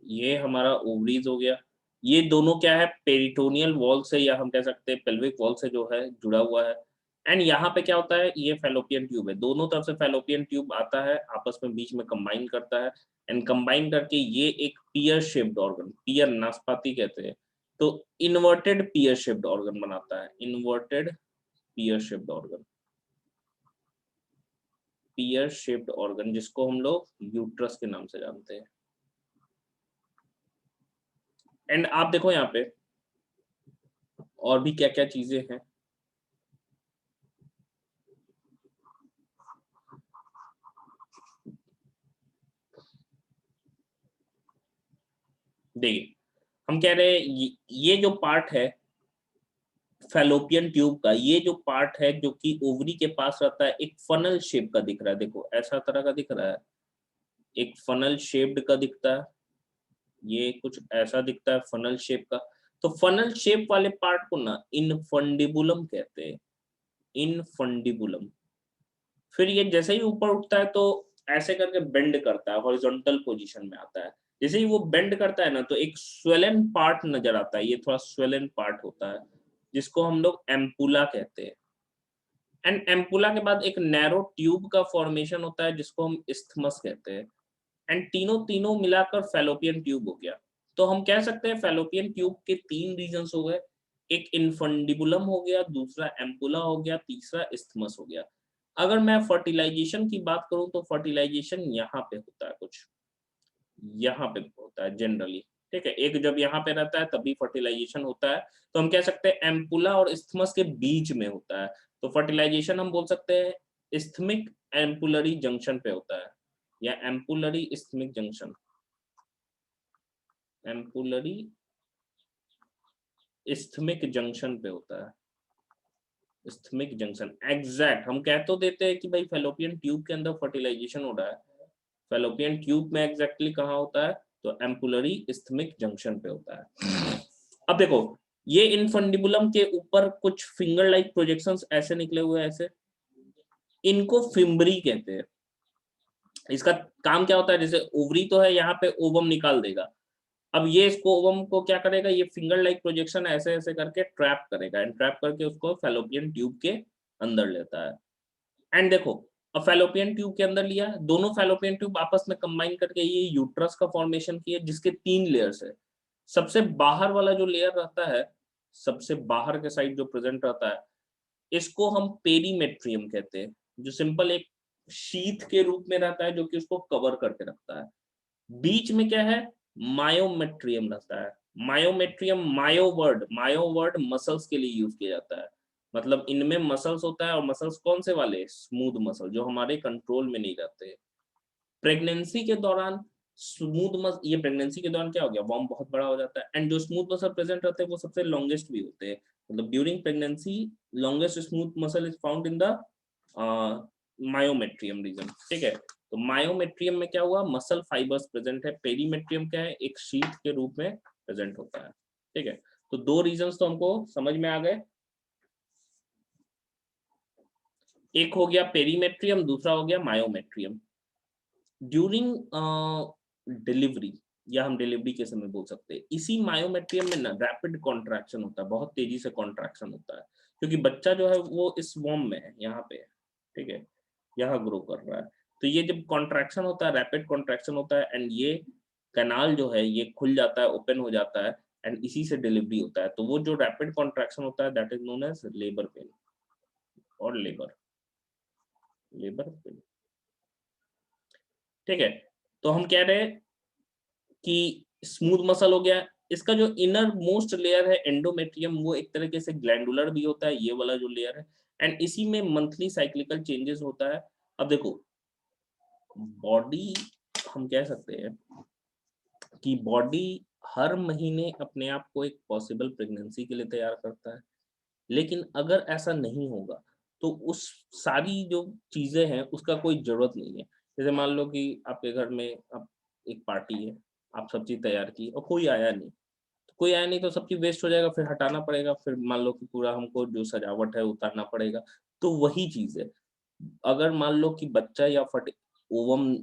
ये हमारा ओवरीज हो गया। ये दोनों क्या है, पेरिटोनियल वॉल से या हम कह सकते हैं पेल्विक वॉल से जो है जुड़ा हुआ है। एंड यहाँ पे क्या होता है, ये फैलोपियन ट्यूब है, दोनों तरफ से फैलोपियन ट्यूब आता है, आपस में बीच में कंबाइन करता है एंड कंबाइन करके ये एक पियर शेप्ड ऑर्गन, पियर नाशपाती कहते हैं, तो इन्वर्टेड पियर शेप्ड ऑर्गन बनाता है, inverted pear shaped organ, pear shaped organ जिसको हम लोग यूट्रस के नाम से जानते हैं। एंड आप देखो यहाँ पे और भी क्या क्या चीजें हैं। देखिए हम कह रहे हैं ये जो पार्ट है फैलोपियन ट्यूब का, ये जो पार्ट है जो कि ओवरी के पास रहता है, एक फनल शेप का दिख रहा है, देखो ऐसा तरह का दिख रहा है, एक फनल शेप्ड का दिखता है, ये कुछ ऐसा दिखता है फनल शेप का। तो फनल शेप वाले पार्ट को ना इनफंडिबुलम कहते हैं, इनफंडिबुलम। फिर ये जैसे ही ऊपर उठता है तो ऐसे करके बेंड करता है, हॉरिजॉन्टल पोजीशन में आता है। जैसे ही वो बेंड करता है ना तो एक स्वेलन पार्ट नजर आता है, ये थोड़ा स्वेलन पार्ट होता है जिसको हम लोग एम्पुला कहते हैं। एंड एम्पुला के बाद एक नैरो ट्यूब का फॉर्मेशन होता है जिसको हम इस्थमस कहते हैं। एंड तीनों तीनों मिलाकर फैलोपियन ट्यूब हो गया। तो हम कह सकते हैं फैलोपियन ट्यूब के 3 रीजन्स हो गए, एक इनफंडिबुलम हो गया, दूसरा एम्पुला हो गया, तीसरा इस्थमस हो गया। अगर मैं फर्टिलाइजेशन की बात करूं तो फर्टिलाइजेशन यहाँ पे होता है, कुछ यहाँ पे होता है जनरली, ठीक है। एक जब यहाँ पे रहता है तभी फर्टिलाइजेशन होता है, तो हम कह सकते हैं एम्पुला और इस्थमस के बीच में होता है। तो फर्टिलाइजेशन हम बोल सकते हैं इस्थमिक एम्पुलरी जंक्शन पे होता है, या ampullary isthmic junction, ampullary isthmic junction पे होता है, इस्थमिक जंक्शन। एग्जैक्ट, हम कह तो देते हैं कि भाई फैलोपियन ट्यूब के अंदर फर्टिलाइजेशन हो रहा है, फैलोपियन ट्यूब में एग्जैक्टली कहाँ होता है, तो एम्पुलरी इस्थमिक जंक्शन पे होता है। अब देखो ये इनफंडिबुलम के ऊपर कुछ फिंगर लाइक प्रोजेक्शंस ऐसे निकले हुए हैं, ऐसे, इनको फिम्बरी कहते हैं। इसका काम क्या होता है, जैसे ओवरी तो है, यहाँ पे ओवम निकाल देगा। अब ये इसको ओवम को क्या करेगा, ये फिंगर लाइक प्रोजेक्शन ऐसे ऐसे करके ट्रैप करेगा, एंड ट्रैप करके उसको फैलोपियन ट्यूब के अंदर लेता है। एंड देखो अब फैलोपियन ट्यूब के अंदर लिया, दोनों फैलोपियन ट्यूब आपस में कंबाइन करके ये यूट्रस का फॉर्मेशन किया, जिसके 3 लेयर्स है। सबसे बाहर वाला जो लेयर रहता है, सबसे बाहर के साइड जो प्रेजेंट रहता है, इसको हम पेरीमेट्रियम कहते हैं, जो सिंपल एक शीथ के रूप में रहता है जो कि उसको कवर करके रखता है। बीच में क्या है, मायोमेट्रियम रहता है। मायोमेट्रियम, मायो वर्ड मसल्स के लिए यूज किया जाता है, मतलब इनमें मसल्स होता है, और मसल्स कौन से वाले, स्मूथ मसल, जो हमारे कंट्रोल में नहीं रहते। प्रेगनेंसी के दौरान स्मूथ मसल, ये प्रेगनेंसी के दौरान क्या हो गया, वॉर्म बहुत बड़ा हो जाता है, एंड जो स्मूथ मसल प्रेजेंट रहते हैं वो सबसे लॉन्गेस्ट भी होते हैं, मतलब during pregnancy longest smooth muscle is found in the myometrium region, ठीक है। तो मायोमेट्रियम में क्या हुआ, मसल फाइबर्स प्रेजेंट है। पेरीमेट्रियम क्या है, एक शीट के रूप में प्रेजेंट होता है, ठीक है। तो 2 रीजन्स तो हमको समझ में आ गए, एक हो गया पेरीमेट्रियम, दूसरा हो गया मायोमेट्रियम। ड्यूरिंग डिलीवरी, या हम डिलीवरी के समय बोल सकते हैं, इसी मायोमेट्रियम में ना रैपिड कॉन्ट्रैक्शन होता है, बहुत तेजी से कॉन्ट्रैक्शन होता है, क्योंकि बच्चा जो है वो इस वॉर्म में है, यहाँ पे है, ठीक है, यहाँ ग्रो कर रहा है। तो ये जब कॉन्ट्रैक्शन होता है, रैपिड कॉन्ट्रैक्शन होता है, एंड ये कैनाल जो है ये खुल जाता है, ओपन हो जाता है, एंड इसी से डिलीवरी होता है। तो वो जो रैपिड कॉन्ट्रैक्शन होता है that is known as labour pain, और लेबर पेन, ठीक है। तो हम कह रहे हैं कि स्मूथ मसल हो गया, इसका जो इनर मोस्ट लेयर है एंडोमेट्रियम, वो एक तरीके से ग्लैंडुलर भी होता है, ये वाला जो लेयर है, एंड इसी में मंथली साइक्लिकल चेंजेस होता है। अब देखो बॉडी, हम कह सकते हैं कि बॉडी हर महीने अपने आप को एक पॉसिबल प्रेगनेंसी के लिए तैयार करता है, लेकिन अगर ऐसा नहीं होगा तो उस सारी जो चीजें हैं उसका कोई जरूरत नहीं है। जैसे मान लो कि आपके घर में आप एक पार्टी है, आप सब चीज तैयार की और कोई आया नहीं, तो कोई आया नहीं तो सब चीज वेस्ट हो जाएगा, फिर हटाना पड़ेगा, फिर मान लो कि पूरा हमको जो सजावट है उतारना पड़ेगा। तो वही चीज है, अगर मान लो कि बच्चा या ओवम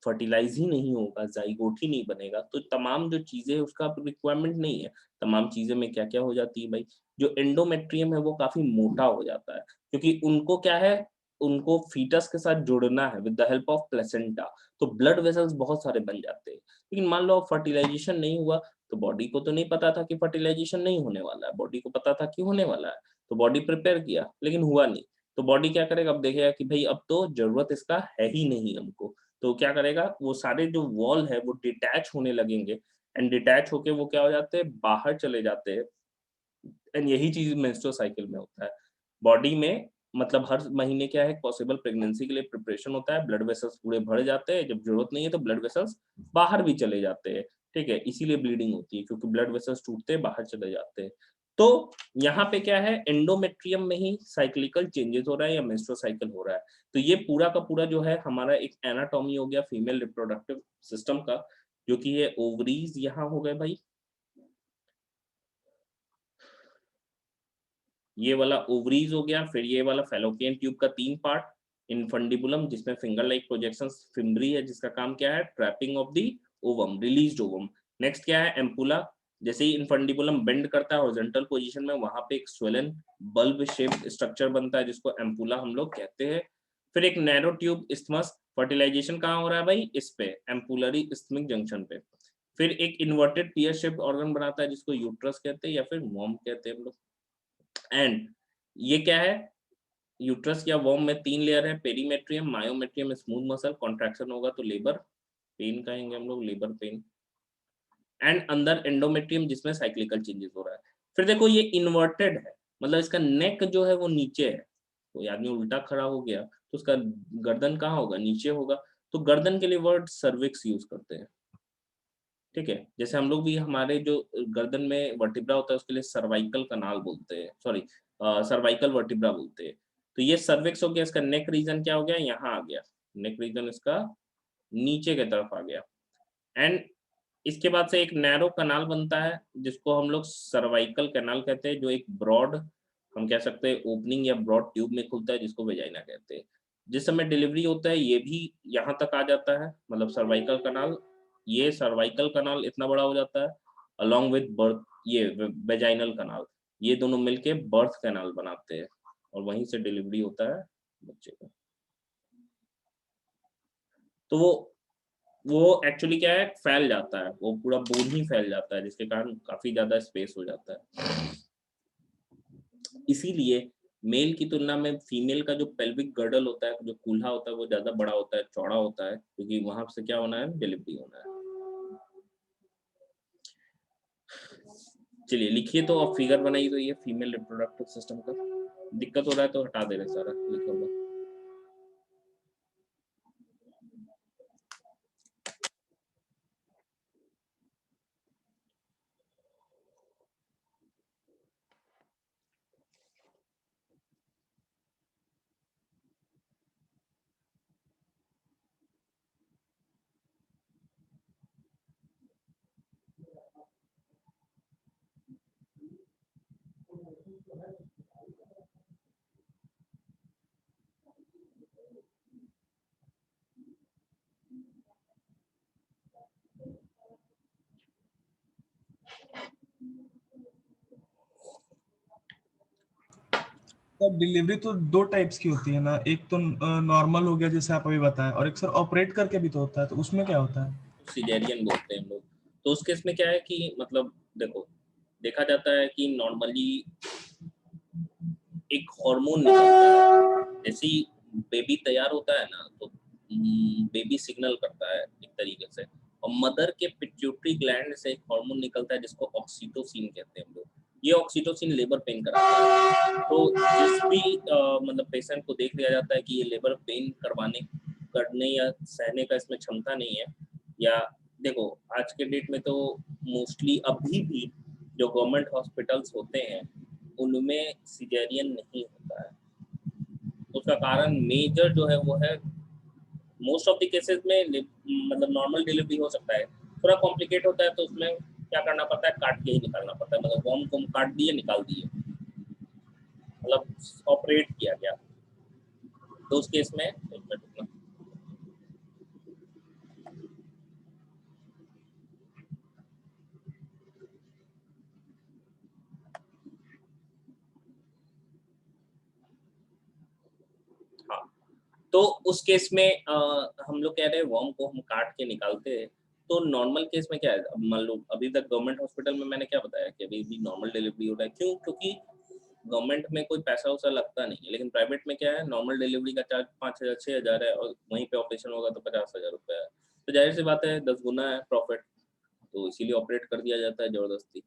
फर्टिलाइज ही नहीं होगा, जाइगोट ही नहीं बनेगा, तो तमाम जो चीजें है उसका रिक्वायरमेंट नहीं है। तमाम चीजें में क्या क्या हो जाती है भाई, जो एंडोमेट्रियम है वो काफी मोटा हो जाता है, क्योंकि उनको क्या है, उनको फीटस के साथ जोड़ना है with the help of placenta, तो ब्लड वेसल्स बहुत सारे बन जाते हैं। लेकिन मान लो फर्टिलाइजेशन नहीं हुआ, तो बॉडी को तो नहीं पता था कि फर्टिलाइजेशन नहीं होने वाला है, बॉडी को पता था कि होने वाला है, तो बॉडी प्रिपेयर किया लेकिन हुआ नहीं। तो बॉडी क्या करेगा, अब देखेगा कि भाई अब तो जरूरत इसका है ही नहीं हमको, तो क्या करेगा, वो सारे जो वॉल है वो डिटैच होने लगेंगे, एंड डिटैच होके वो क्या हो जाते हैं, बाहर चले जाते हैं। एंड यही चीज मेंस्ट्रुअल साइकिल में होता है, बॉडी में मतलब हर महीने क्या है, पॉसिबल प्रेगनेंसी के लिए प्रिपरेशन होता है, ब्लड वेसल्स पूरे भर जाते हैं, जब जरूरत नहीं है तो ब्लड वेसल्स बाहर भी चले जाते हैं। ठीक है, इसीलिए ब्लीडिंग होती है, क्योंकि ब्लड वेसल्स टूटते हैं, बाहर चले जाते हैं। तो यहाँ पे क्या है, एंडोमेट्रियम में ही साइक्लिकल चेंजेस हो रहा है या मेंस्ट्रुअल साइकिल हो रहा है। तो ये पूरा का पूरा जो है हमारा एक एनाटॉमी हो गया फीमेल रिप्रोडक्टिव सिस्टम का, जो कि ये ओवरीज यहाँ हो गए भाई, ये वाला ओवरीज हो गया, फिर ये वाला फैलोपियन ट्यूब का 3 पार्ट, इनफंडिबुलम जिसमें फिंगर लाइक प्रोजेक्शंस, फिम्बरी है जिसका काम क्या है, trapping of the ovum, released ovum. Next क्या है, एम्पुला, जैसे ही इनफंडिबुलम बेंड करता है हॉरिजॉन्टल पोजीशन में, वहां पे एक स्वेलन बल्ब शेप्ड स्ट्रक्चर बनता है जिसको एम्पुला हम लोग कहते हैं। फिर एक नैरो ट्यूब इस्थमस, फर्टिलाइजेशन कहाँ हो रहा है भाई, इस पे एम्पुलरी इस्थमिक जंक्शन पे। फिर एक इन्वर्टेड पियर शेप्ड ऑर्गन बनाता है जिसको यूट्रस कहते हैं या फिर वॉम कहते हैं हम लोग। एंड ये क्या है, यूट्रस या वॉर्म में 3 लेयर है, perimetrium, myometrium, smooth muscle, contraction होगा तो लेबर पेन कहेंगे हम लोग, लेबर पेन। एंड अंदर एंडोमेट्रियम जिसमें साइक्लिकल चेंजेस हो रहा है। फिर देखो ये इन्वर्टेड है, मतलब इसका नेक जो है वो नीचे है, कोई आदमी उल्टा खड़ा हो गया तो उसका गर्दन कहाँ होगा, नीचे होगा। तो गर्दन के लिए वर्ड सर्विक्स यूज करते हैं, ठीक है। जैसे हम लोग भी हमारे जो गर्दन में वर्टिब्रा होता है उसके लिए सर्वाइकल कनाल बोलते हैं, सॉरी सर्वाइकल वर्टिब्रा बोलते हैं। तो ये सर्विक्स हो गया, इसका नेक रीजन क्या हो गया, यहाँ आ गया, नेक रीजन इसका नीचे की तरफ आ गया। एंड इसके बाद से एक नैरो कनाल बनता है जिसको हम लोग सर्वाइकल कनाल कहते हैं, जो एक ब्रॉड हम कह सकते हैं ओपनिंग या ब्रॉड ट्यूब में खुलता है जिसको वेजाइना कहते हैं। जिस समय डिलीवरी होता है ये भी यहाँ तक आ जाता है, मतलब सर्वाइकल कनाल, ये सर्वाइकल कनाल इतना बड़ा हो जाता है अलोंग विद बर्थ, ये वेजाइनल कनाल, ये दोनों मिलके बर्थ कनाल बनाते हैं और वहीं से डिलीवरी होता है बच्चे का। तो वो एक्चुअली क्या है, फैल जाता है, वो पूरा बोन ही फैल जाता है जिसके कारण काफी ज्यादा स्पेस हो जाता है। इसीलिए मेल की तुलना में फीमेल का जो पेल्विक गर्डल होता है, जो कूल्हा होता है, वो ज्यादा बड़ा होता है, चौड़ा होता है, क्योंकि वहां से क्या होना है, डिलीवरी होना है। चलिए लिखिए, तो अब फिगर बनाइए, तो ये फीमेल रिप्रोडक्टिव सिस्टम का दिक्कत हो रहा है तो हटा दे रहे सारा लिखा हुआ। तो डिलीवरी तो दो टाइप्स की होती है ना, एक तो नॉर्मल हो गया जैसे आप अभी बताएं, और एक सर ऑपरेट करके भी तो होता है, तो उसमें क्या होता है? सिजेरियन बोलते हैं हम लोग। तो उस केस में क्या है कि मतलब देखो, देखा जाता है कि नॉर्मली एक हार्मोन निकलता है, जैसे ही बेबी तैयार होता है ना, तो बेबी सिग्नल करता है एक तरीके से, और मदर के पिट्यूटरी ग्लैंड से एक हार्मोन निकलता है जिसको ऑक्सीटोसिन कहते हैं हम लोग। ये ऑक्सीटोसिन लेबर पेन कराता है। तो जिस भी मतलब पेशेंट को देख लिया जाता है कि ये लेबर पेन करने या सहने का इसमें क्षमता नहीं है, या देखो आज के डेट में तो मोस्टली अभी भी जो गवर्नमेंट हॉस्पिटल्स होते हैं उनमें सिजेरियन नहीं होता है। उसका कारण मेजर जो है वो है, मोस्ट ऑफ द केसेस में मतलब नॉर्मल डिलीवरी हो सकता है, थोड़ा कॉम्प्लिकेट होता है तो उसमें क्या करना पड़ता है, काट के ही निकालना पड़ता है, मतलब वॉर्म को काट दिए निकाल दिए, मतलब ऑपरेट किया गया। तो उस केस में एक मिनट रुकना। हाँ, तो उस केस में हम लोग कह रहे हैं वॉर्म को हम काट के निकालते हैं। तो नॉर्मल केस में क्या है, अब मान लो अभी तक गवर्नमेंट हॉस्पिटल में मैंने क्या बताया कि अभी भी नॉर्मल डिलीवरी हो रहा है, क्यों, क्योंकि गवर्नमेंट में कोई पैसा वैसा लगता नहीं है, लेकिन प्राइवेट में क्या है, नॉर्मल डिलीवरी का चार्ज 5,000 6,000 है, और वहीं पे ऑपरेशन होगा तो 50,000 रुपया है। तो जाहिर सी बात है 10 गुना है प्रॉफिट, तो इसीलिए ऑपरेट कर दिया जाता है जबरदस्ती।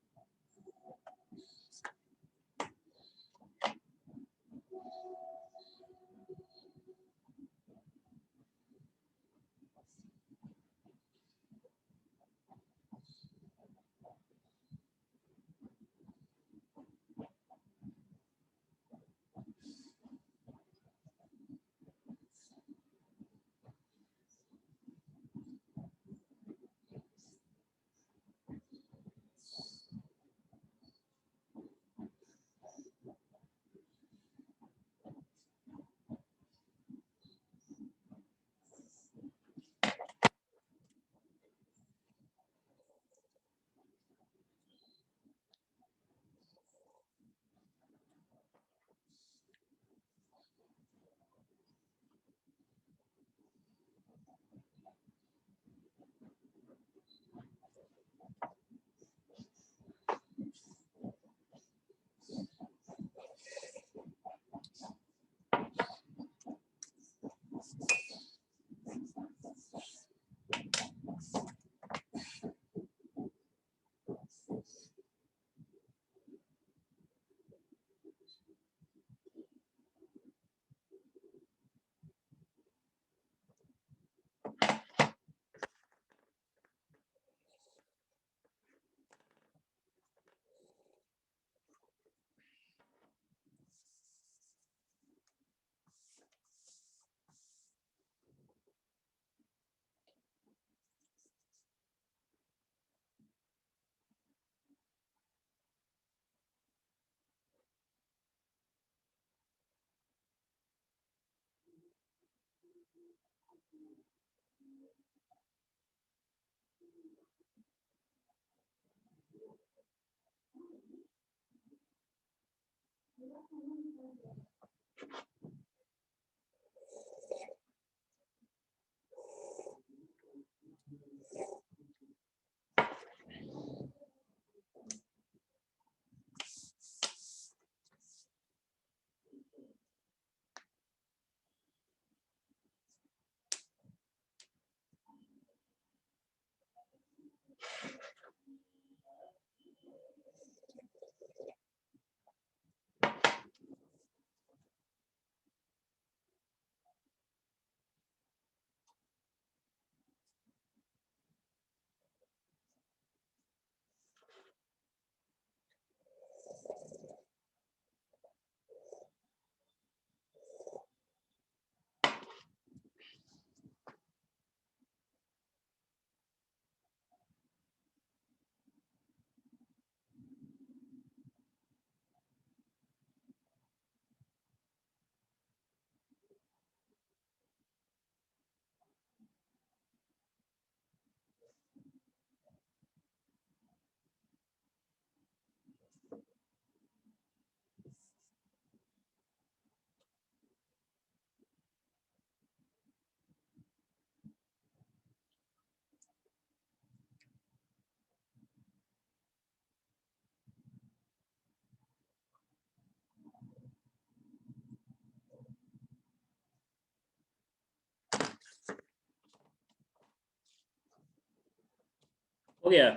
हो गया,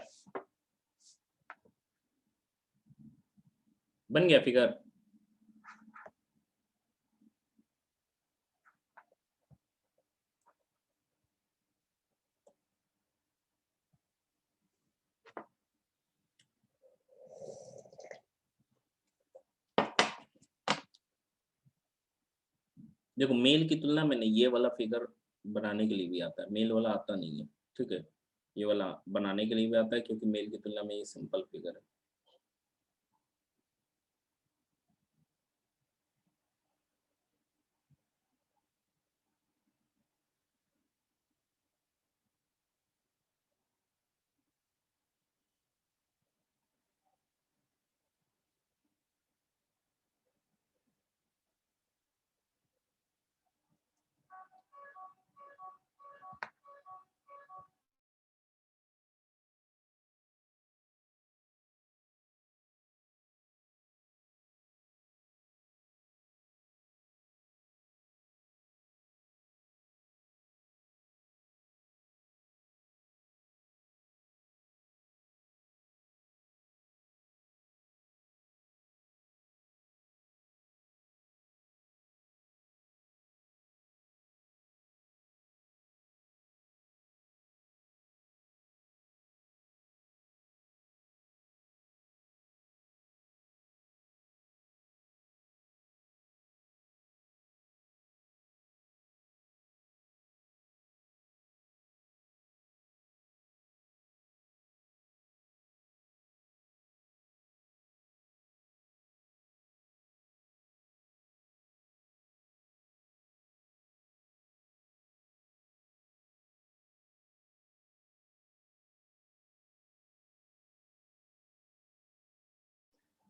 बन गया फिगर। देखो मेल की तुलना में ये वाला फिगर बनाने के लिए भी आता है, मेल वाला आता नहीं है, ठीक है। ये वाला बनाने के लिए भी आता है क्योंकि मेल की तुलना में ये सिंपल फिगर है।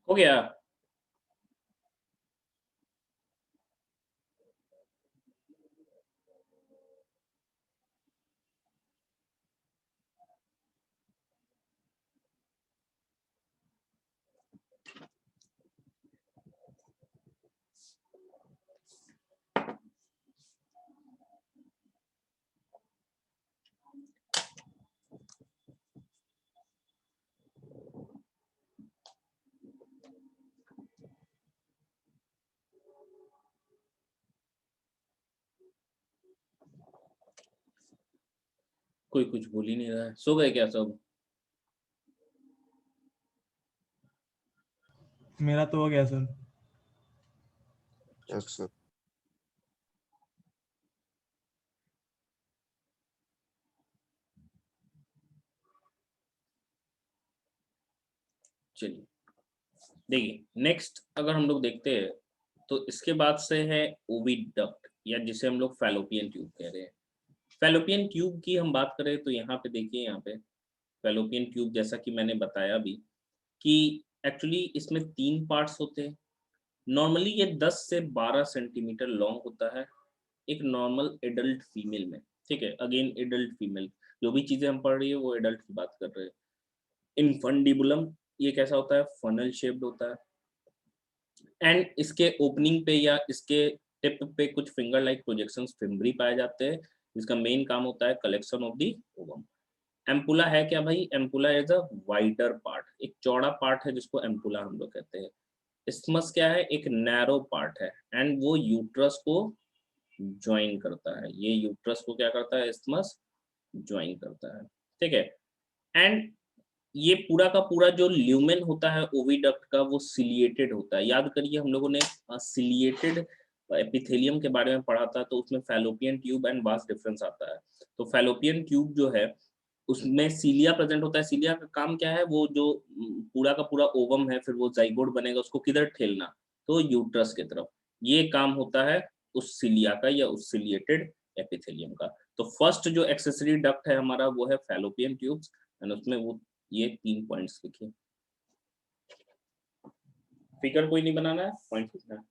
हो गया। कोई कुछ भूल ही नहीं रहा है, सो गए क्या सब? मेरा तो हो गया सर। Yes sir. चलिए देखिए नेक्स्ट अगर हम लोग देखते हैं तो इसके बाद से है ओविडक्ट, या जिसे हम लोग फैलोपियन ट्यूब कह रहे हैं। फैलोपियन ट्यूब की हम बात करें तो यहाँ पे देखिए, यहाँ पे फैलोपियन ट्यूब जैसा कि मैंने बताया भी कि एक्चुअली इसमें 3 पार्ट्स होते हैं। नॉर्मली ये 10 से 12 सेंटीमीटर लॉन्ग होता है एक नॉर्मल एडल्ट फीमेल में, ठीक है। अगेन एडल्ट फीमेल, जो भी चीजें हम पढ़ रही है वो एडल्ट की बात कर रहे हैं। इनफंडिबुलम ये कैसा होता है, फनल शेप्ड होता है, एंड इसके ओपनिंग पे या इसके टिप पे कुछ फिंगर लाइक प्रोजेक्शंस फिम्बरी पाए जाते हैं, जिसका मेन काम होता है collection of the ovum. Ampulla है क्या भाई, ampulla is a wider part, एक चौड़ा पार्ट है जिसको एम्पुला हम लोग कहते हैं। इस्मस क्या है, एक नैरो पार्ट है, एंड वो यूट्रस को ज्वाइन करता है। ये यूट्रस को क्या करता है, इस्मस ज्वाइन करता है, ठीक है। एंड ये पूरा का पूरा जो ल्यूमेन होता है ओविडक्ट का, वो सिलिएटेड होता है। याद करिए हम लोगों ने सिलिएटेड एपिथेलियम के बारे में पढ़ा था, तो उसमें fallopian tube and vast difference आता है। तो फैलोपियन ट्यूब जो है उसमें सीलिया प्रेजेंट होता है। सीलिया का काम क्या है, वो जो पूरा का पूरा ओवम है, फिर वो जाइगोट बनेगा, उसको किधर ठेलना, तो यूट्रस की तरफ। ये काम होता है उस सीलिया का या उस सिलिएटेड एपिथेलियम का। तो फर्स्ट जो एक्सेसरी डक्ट है हमारा वो है फैलोपियन ट्यूब्स, एंड उसमें वो ये 3 पॉइंट्स लिखिए। फिगर कोई नहीं बनाना है, पॉइंट लिखना है।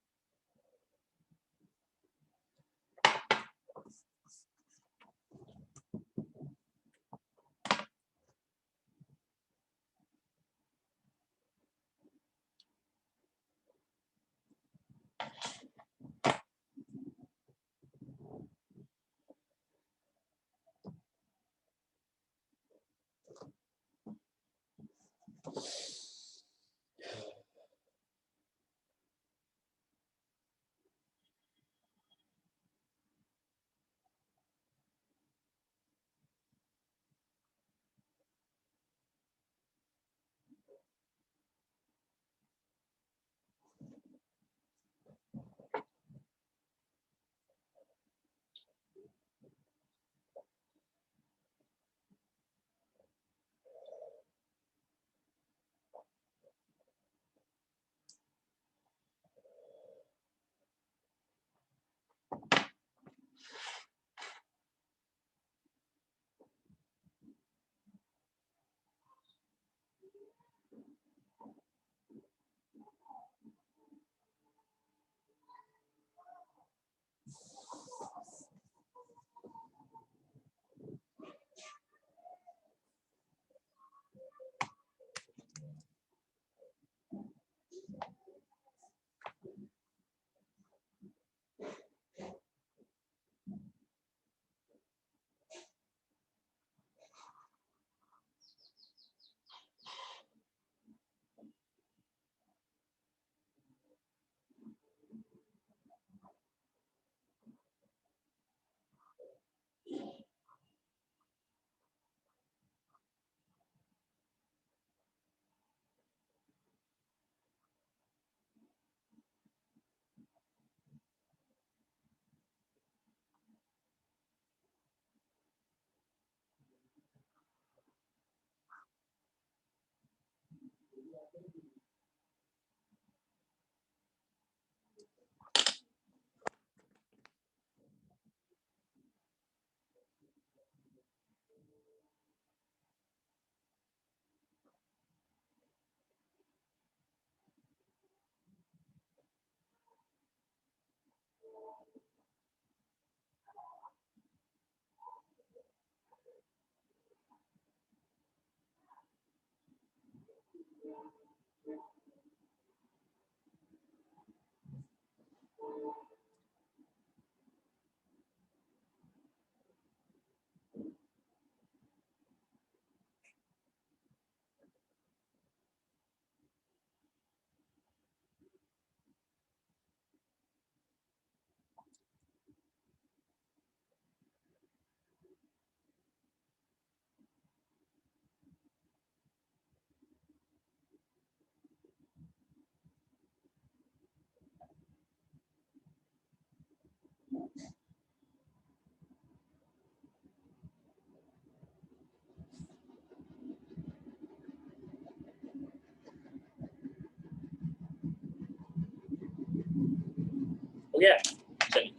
हो गया। चलिए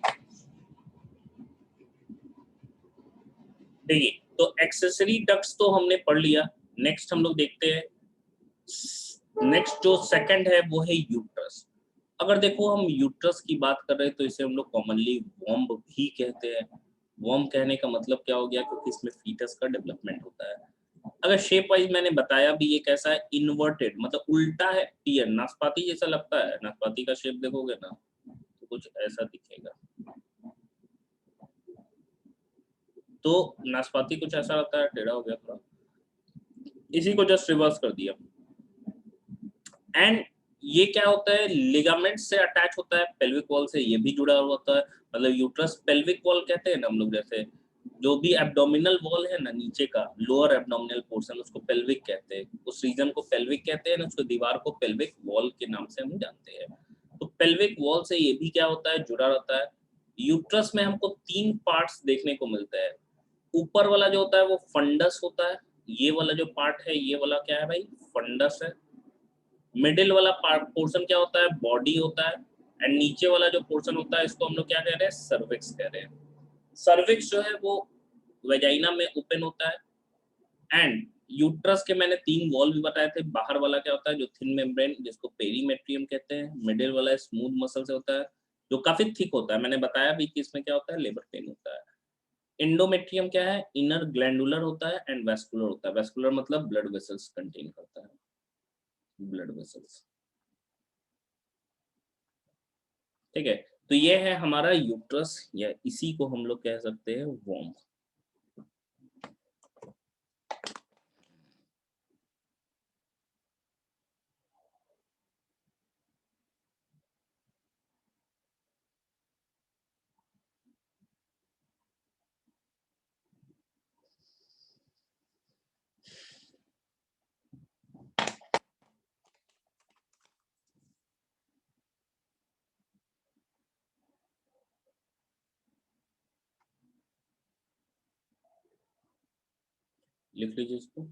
देखिए, तो एक्सेसरी डक्ट्स तो हमने पढ़ लिया। नेक्स्ट हम लोग देखते हैं, नेक्स्ट जो सेकंड है वो है यूट्रस। अगर देखो हम यूट्रस की बात कर रहे हैं तो इसे हम लोग कॉमनली वॉम्ब भी कहते हैं। वॉम्ब कहने का मतलब क्या हो गया, क्योंकि इसमें फीटस का डेवलपमेंट होता है। अगर शेप वाइज मैंने बताया भी, ये कैसा है, इन्वर्टेड मतलब उल्टा है, टीयर नाशपाती जैसा लगता है। नाशपाती का शेप देखोगे ना तो कुछ ऐसा दिखेगा, तो नाशपाती कुछ ऐसा रहता है, टेढ़ा हो गया थोड़ा, इसी को जस्ट रिवर्स कर दिया। एंड ये क्या होता है, लिगामेंट से अटैच होता है पेल्विक वॉल से, ये भी जुड़ा हुआ होता है। मतलब यूट्रस पेल्विक वॉल कहते हैं ना हम लोग, जैसे जो भी एब्डोमिनल वॉल है ना नीचे का, लोअर एब्डोमिनल पोर्शन, उसको पेल्विक कहते हैं। उस रीजन को पेल्विक कहते हैं ना, उसको दीवार को पेल्विक वॉल के नाम से हम जानते हैं। तो पेल्विक वॉल से ये भी क्या होता है, जुड़ा रहता है। यूट्रस में हमको 3 पार्ट्स देखने को मिलता है। ऊपर वाला जो होता है वो फंडस होता है, ये वाला जो पार्ट है ये वाला क्या है भाई, फंडस है। मिडिल वाला पोर्शन क्या होता है, बॉडी होता है। एंड नीचे वाला जो पोर्शन होता है इसको हम लोग क्या कह रहे हैं, सर्विक्स कह रहे हैं। सर्विक्स जो है वो वेजाइना में ओपन होता है। एंड यूट्रस के मैंने 3 वॉल भी बताए थे। बाहर वाला क्या होता है, जो थिन मेम्ब्रेन जिसको पेरीमेट्रियम कहते हैं। मिडिल वाला स्मूथ मसल से होता है, जो काफी थिक होता है। मैंने बताया भी कि इसमें क्या होता है, लेबर पेन होता है। इंडोमेट्रियम क्या है, इनर ग्लैंडुलर होता है एंड वेस्कुलर होता है। वेस्कुलर मतलब ब्लड वेसल्स कंटेन करता है, ब्लड वेसल्स। ठीक है, तो ये है हमारा यूट्रस, या इसी को हम लोग कह सकते हैं वॉर्म। लिख लीजिए इसको।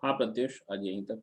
हाँ प्रत्युष, आज यहीं तक।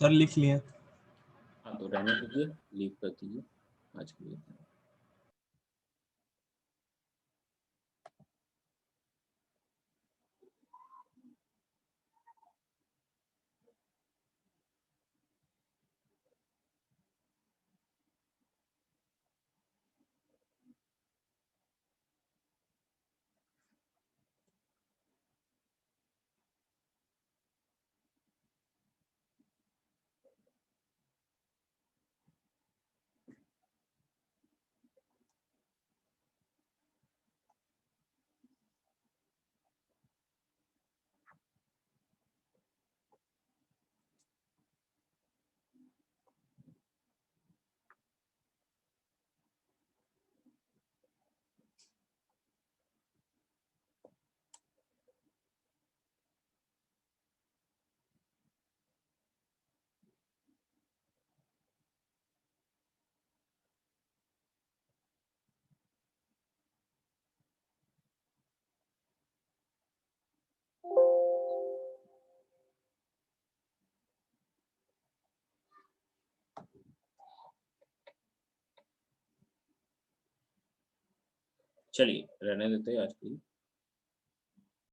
सर लिख लिए। हाँ तो रहने दीजिए, लीव कर दीजिए आज के लिए। चलिए रहने देते हैं आज के लिए।